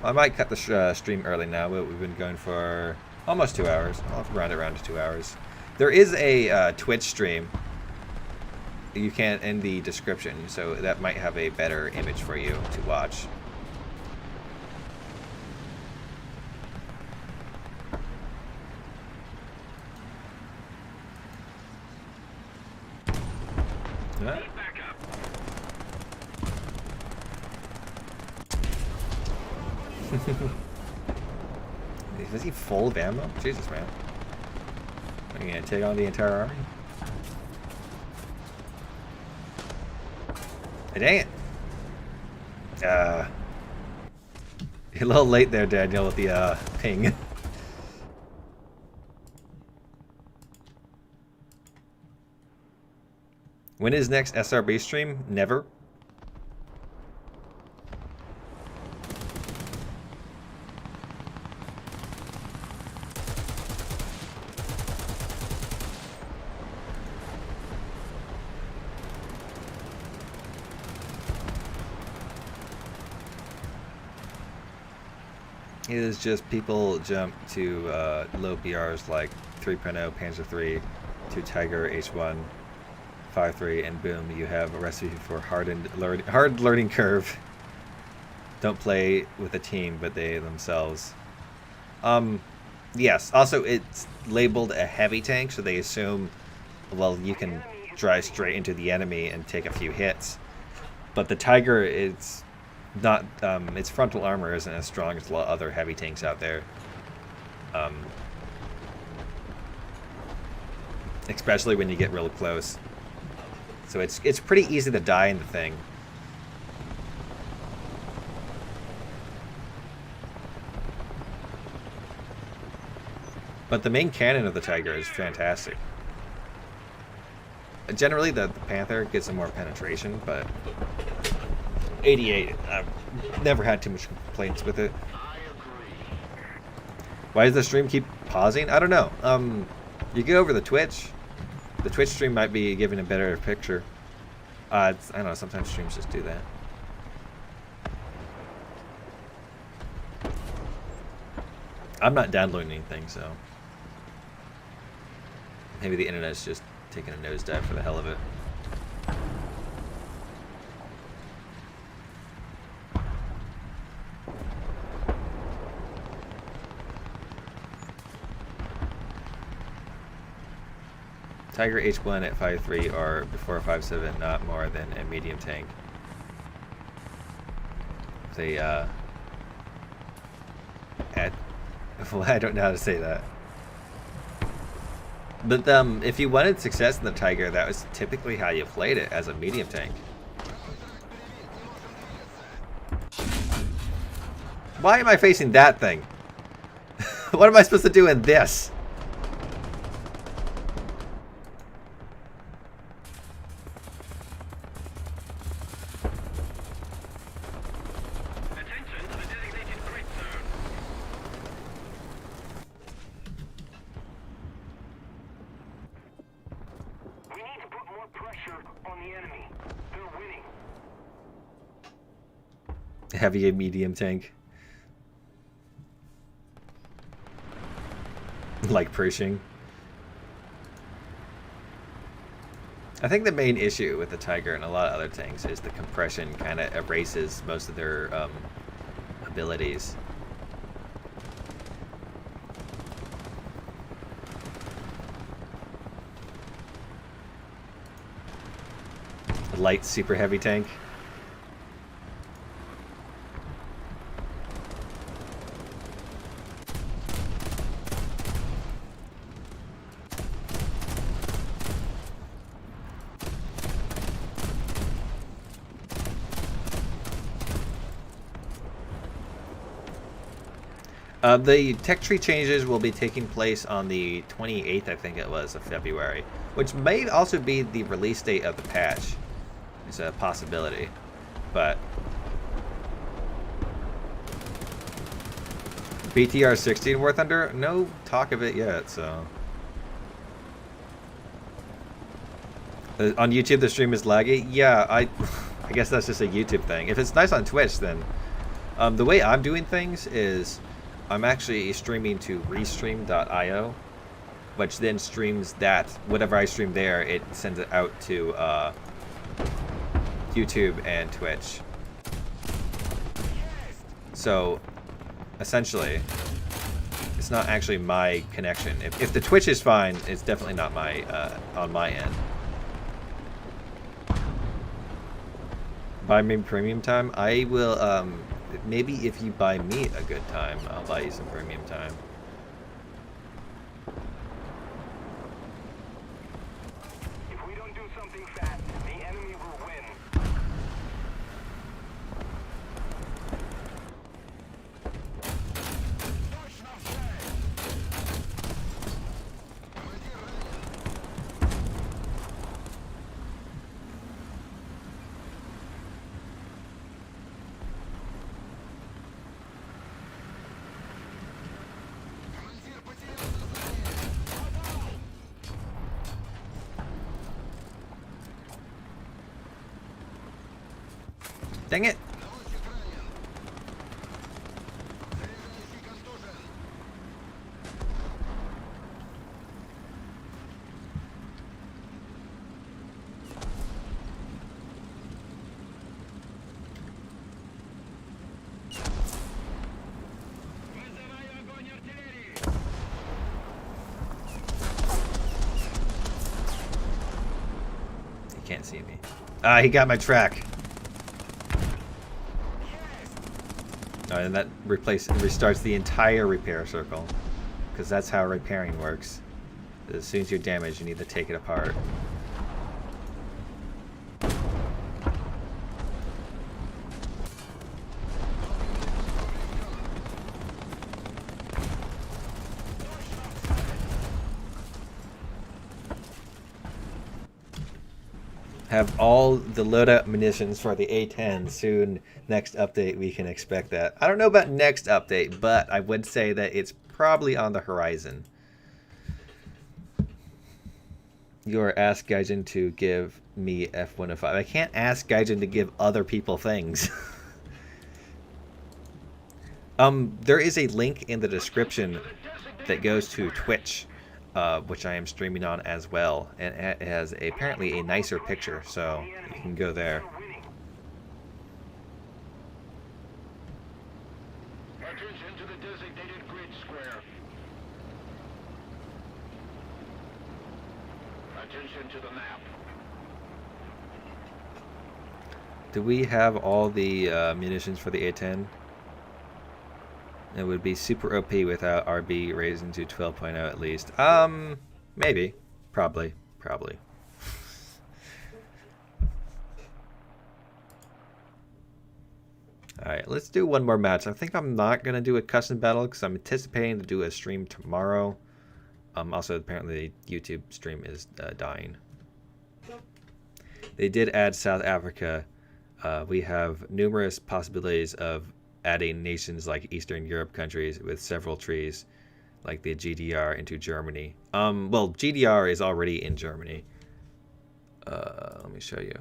Well, I might cut the stream early now, but we've been going for almost 2 hours. I'll round it around to 2 hours. There is a Twitch stream. You can in the description, so that might have a better image for you to watch. Huh? Need backup. Was he full of ammo? Jesus, man. Are you gonna take on the entire army? Hey, dang it. You're a little late there, Daniel, with the ping. When is next SRB stream? Never. It is just people jump to low BRs like 3.0 Panzer III to Tiger H1 5.3, and boom, you have a recipe for hard learning curve. Don't play with a team, but they themselves. Yes. Also, it's labeled a heavy tank, so they assume, well, you can drive straight into the enemy and take a few hits. But the Tiger, it's not. Its frontal armor isn't as strong as a lot of other heavy tanks out there. Especially when you get real close. So it's pretty easy to die in the thing. But the main cannon of the Tiger is fantastic. Generally, the Panther gets some more penetration, but 88. I've never had too much complaints with it. I agree. Why does the stream keep pausing? I don't know. You go over the Twitch. The Twitch stream might be giving a better picture. I don't know. Sometimes streams just do that. I'm not downloading anything, so maybe the internet's just taking a nosedive for the hell of it. Tiger H1 at 5.3 or before 5.7, not more than a medium tank. They at well, I don't know how to say that. But if you wanted success in the Tiger, that was typically how you played it, as a medium tank. Why am I facing that thing? What am I supposed to do in this? Attention to the designated grid zone. We need to put more pressure on the enemy. They're winning. Heavy and medium tank. Like Pershing. I think the main issue with the Tiger and a lot of other tanks is the compression kind of erases most of their abilities. A light super heavy tank. The tech tree changes will be taking place on the 28th, I think it was, of February, which may also be the release date of the patch. It's a possibility, but BTR 16 War Thunder? No talk of it yet, so. On YouTube, the stream is laggy. Yeah, I guess that's just a YouTube thing. If it's nice on Twitch, then the way I'm doing things is I'm actually streaming to restream.io, which then streams that, whatever I stream there, it sends it out to YouTube and Twitch. So, essentially, it's not actually my connection. If the Twitch is fine, it's definitely not my on my end. Buy me premium time? I will, maybe if you buy me a good time, I'll buy you some premium time. If we don't do something fast, the enemy will win. Dang it! He can't see me. Ah, he got my track. And that restarts the entire repair circle, because that's how repairing works. As soon as you're damaged, you need to take it apart. have all the loadout munitions for the A10 soon. Next update, we can expect that. I don't know about next update, but I would say that it's probably on the horizon. You're asked Gaijin to give me F105. I can't ask Gaijin to give other people things. There is a link in the description that goes to Twitch, which I am streaming on as well, and it has apparently a nicer picture, so you can go there. Attention to the designated grid square. Attention to the map. Do we have all the munitions for the A10? It would be super OP without RB raising to 12.0 at least. Maybe. Probably. Alright, let's do one more match. I think I'm not going to do a custom battle because I'm anticipating to do a stream tomorrow. Also, apparently the YouTube stream is dying. They did add South Africa. We have numerous possibilities of adding nations like Eastern Europe countries with several trees, like the GDR into Germany. Well, GDR is already in Germany. Let me show you.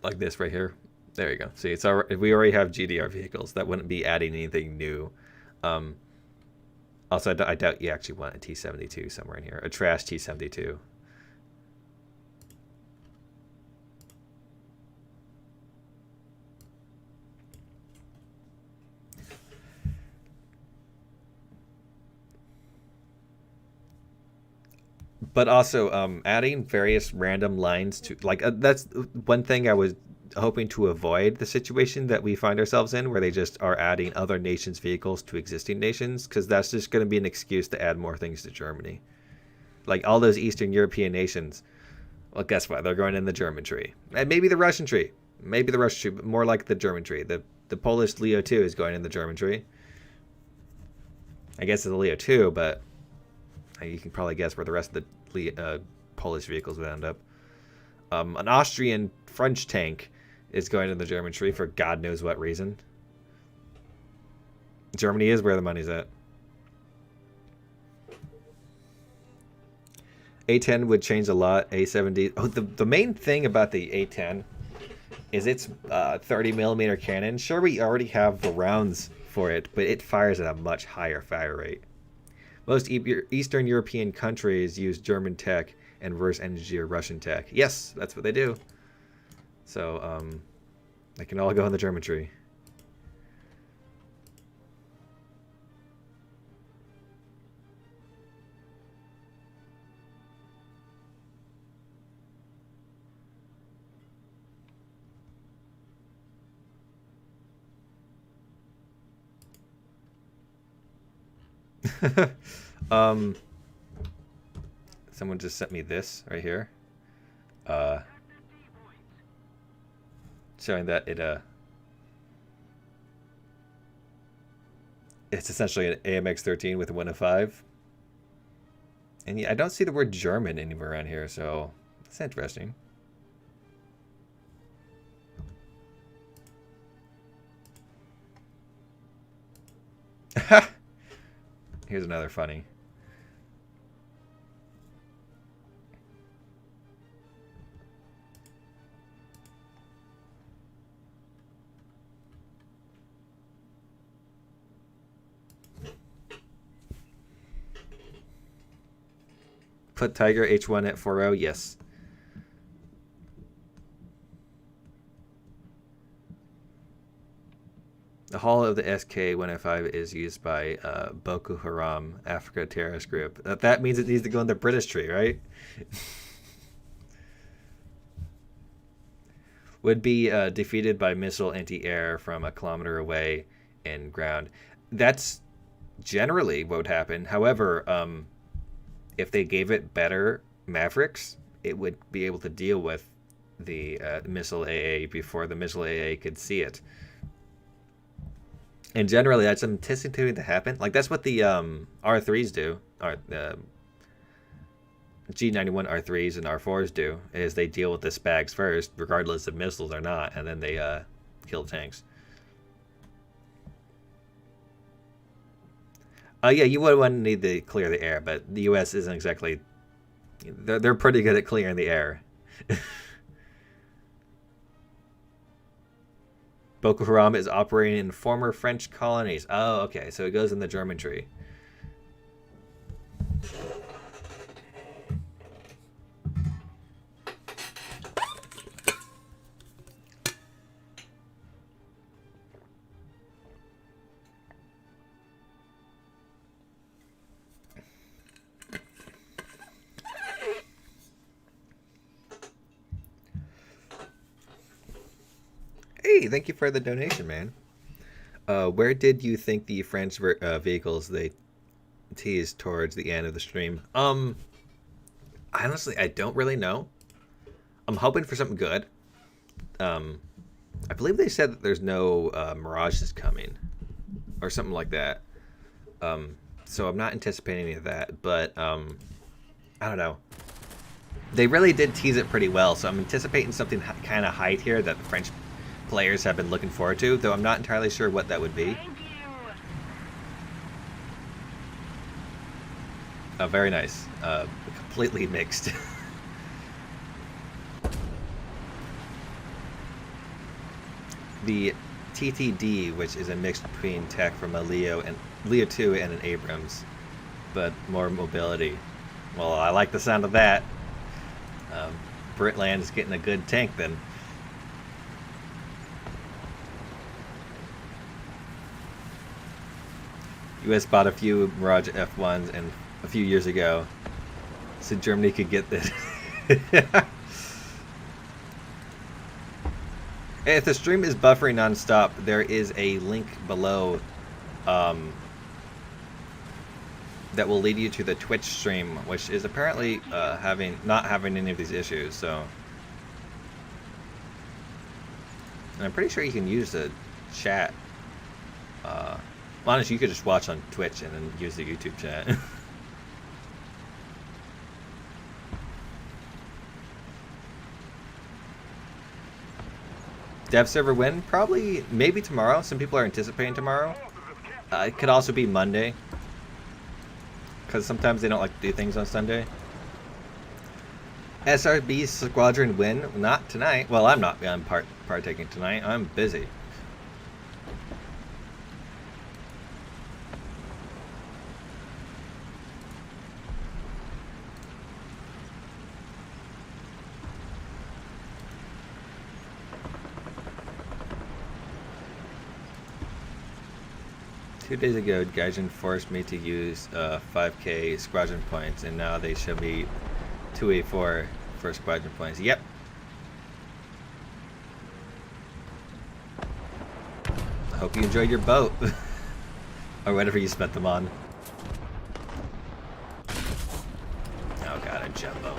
Like this right here. There you go. See, it's already, we already have GDR vehicles. That wouldn't be adding anything new. Also, I doubt you actually want a T-72 somewhere in here. A trash T-72. But also, adding various random lines to, like, that's one thing I was hoping to avoid, the situation that we find ourselves in, where they just are adding other nations' vehicles to existing nations, because that's just going to be an excuse to add more things to Germany. Like, all those Eastern European nations, well, guess what? They're going in the German tree. And maybe the Russian tree. Maybe the Russian tree, but more like the German tree. The Polish Leo 2 is going in the German tree. I guess it's the Leo 2, but you can probably guess where the rest of the Polish vehicles would end up. An Austrian French tank is going in the German tree for God knows what reason. Germany is where the money's at. A10 would change a lot. A70. Oh, the main thing about the A10 is its 30mm cannon. Sure, we already have the rounds for it, but it fires at a much higher fire rate. Most Eastern European countries use German tech and reverse engineer Russian tech. Yes, that's what they do. So, they can all go in the German tree. Someone just sent me this right here. Showing that it's essentially an AMX-13 with a 105. And yeah, I don't see the word German anywhere around here, so that's interesting. Here's another funny. Put Tiger H1 at 4.0, yes. The hull of the SK-105 is used by Boko Haram, Africa terrorist group. That means it needs to go in the British tree, right? Would be defeated by missile anti-air from a kilometer away and ground. That's generally what would happen. However, if they gave it better Mavericks, it would be able to deal with the missile AA before the missile AA could see it. And generally, that's anticipated to happen. Like, that's what the R3s do. G91 R3s and R4s do, is they deal with the spags first, regardless of missiles or not, and then they kill tanks. Yeah, you would need to clear the air, but the U.S. isn't exactly... They're pretty good at clearing the air. Boko Haram is operating in former French colonies. Oh, okay, so it goes in the German tree. Hey, thank you for the donation, man. Where did you think the French vehicles they teased towards the end of the stream? Honestly, I don't really know. I'm hoping for something good. I believe they said that there's no Mirages coming, or something like that. So I'm not anticipating any of that, but I don't know. They really did tease it pretty well, so I'm anticipating something kind of hype here that the French players have been looking forward to, though I'm not entirely sure what that would be. Oh, very nice. Completely mixed. The TTD, which is a mix between tech from a Leo 2 and an Abrams, but more mobility. Well, I like the sound of that. Britland is getting a good tank then. US bought a few Mirage F1s and a few years ago, so Germany could get this. If the stream is buffering nonstop, there is a link below that will lead you to the Twitch stream, which is apparently not having any of these issues. So, and I'm pretty sure you can use the chat. Honestly, you could just watch on Twitch and then use the YouTube chat. Dev server win? Probably, maybe tomorrow. Some people are anticipating tomorrow. It could also be Monday, because sometimes they don't like to do things on Sunday. SRB Squadron win? Not tonight. Well, I'm not partaking tonight. I'm busy. Two days ago, Gaijin forced me to use 5k squadron points, and now they show me 2A4 for squadron points. Yep. Hope you enjoyed your boat. Or whatever you spent them on. Oh god, a jumbo.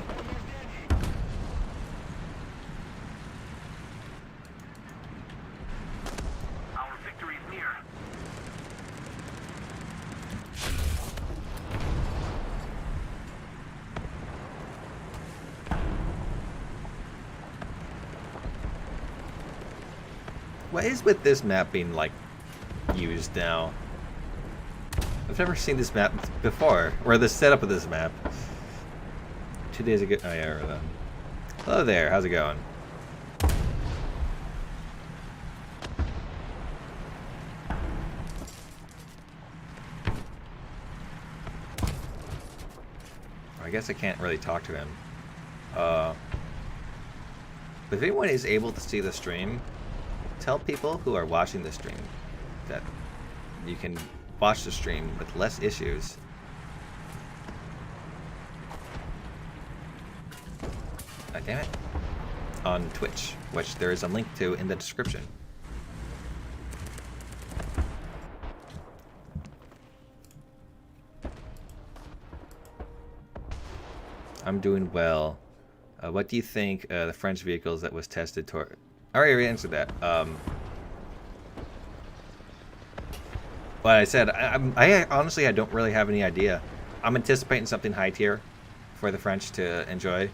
What is with this map being, like, used now? I've never seen this map before, or the setup of this map. 2 days ago. Oh, yeah. Hello there. How's it going? I guess I can't really talk to him. If anyone is able to see the stream, tell people who are watching the stream that you can watch the stream with less issues. God damn it. On Twitch, which there is a link to in the description. I'm doing well. What do you think the French vehicles that was tested toward... I already answered that. But I said, I honestly, I don't really have any idea. I'm anticipating something high tier for the French to enjoy.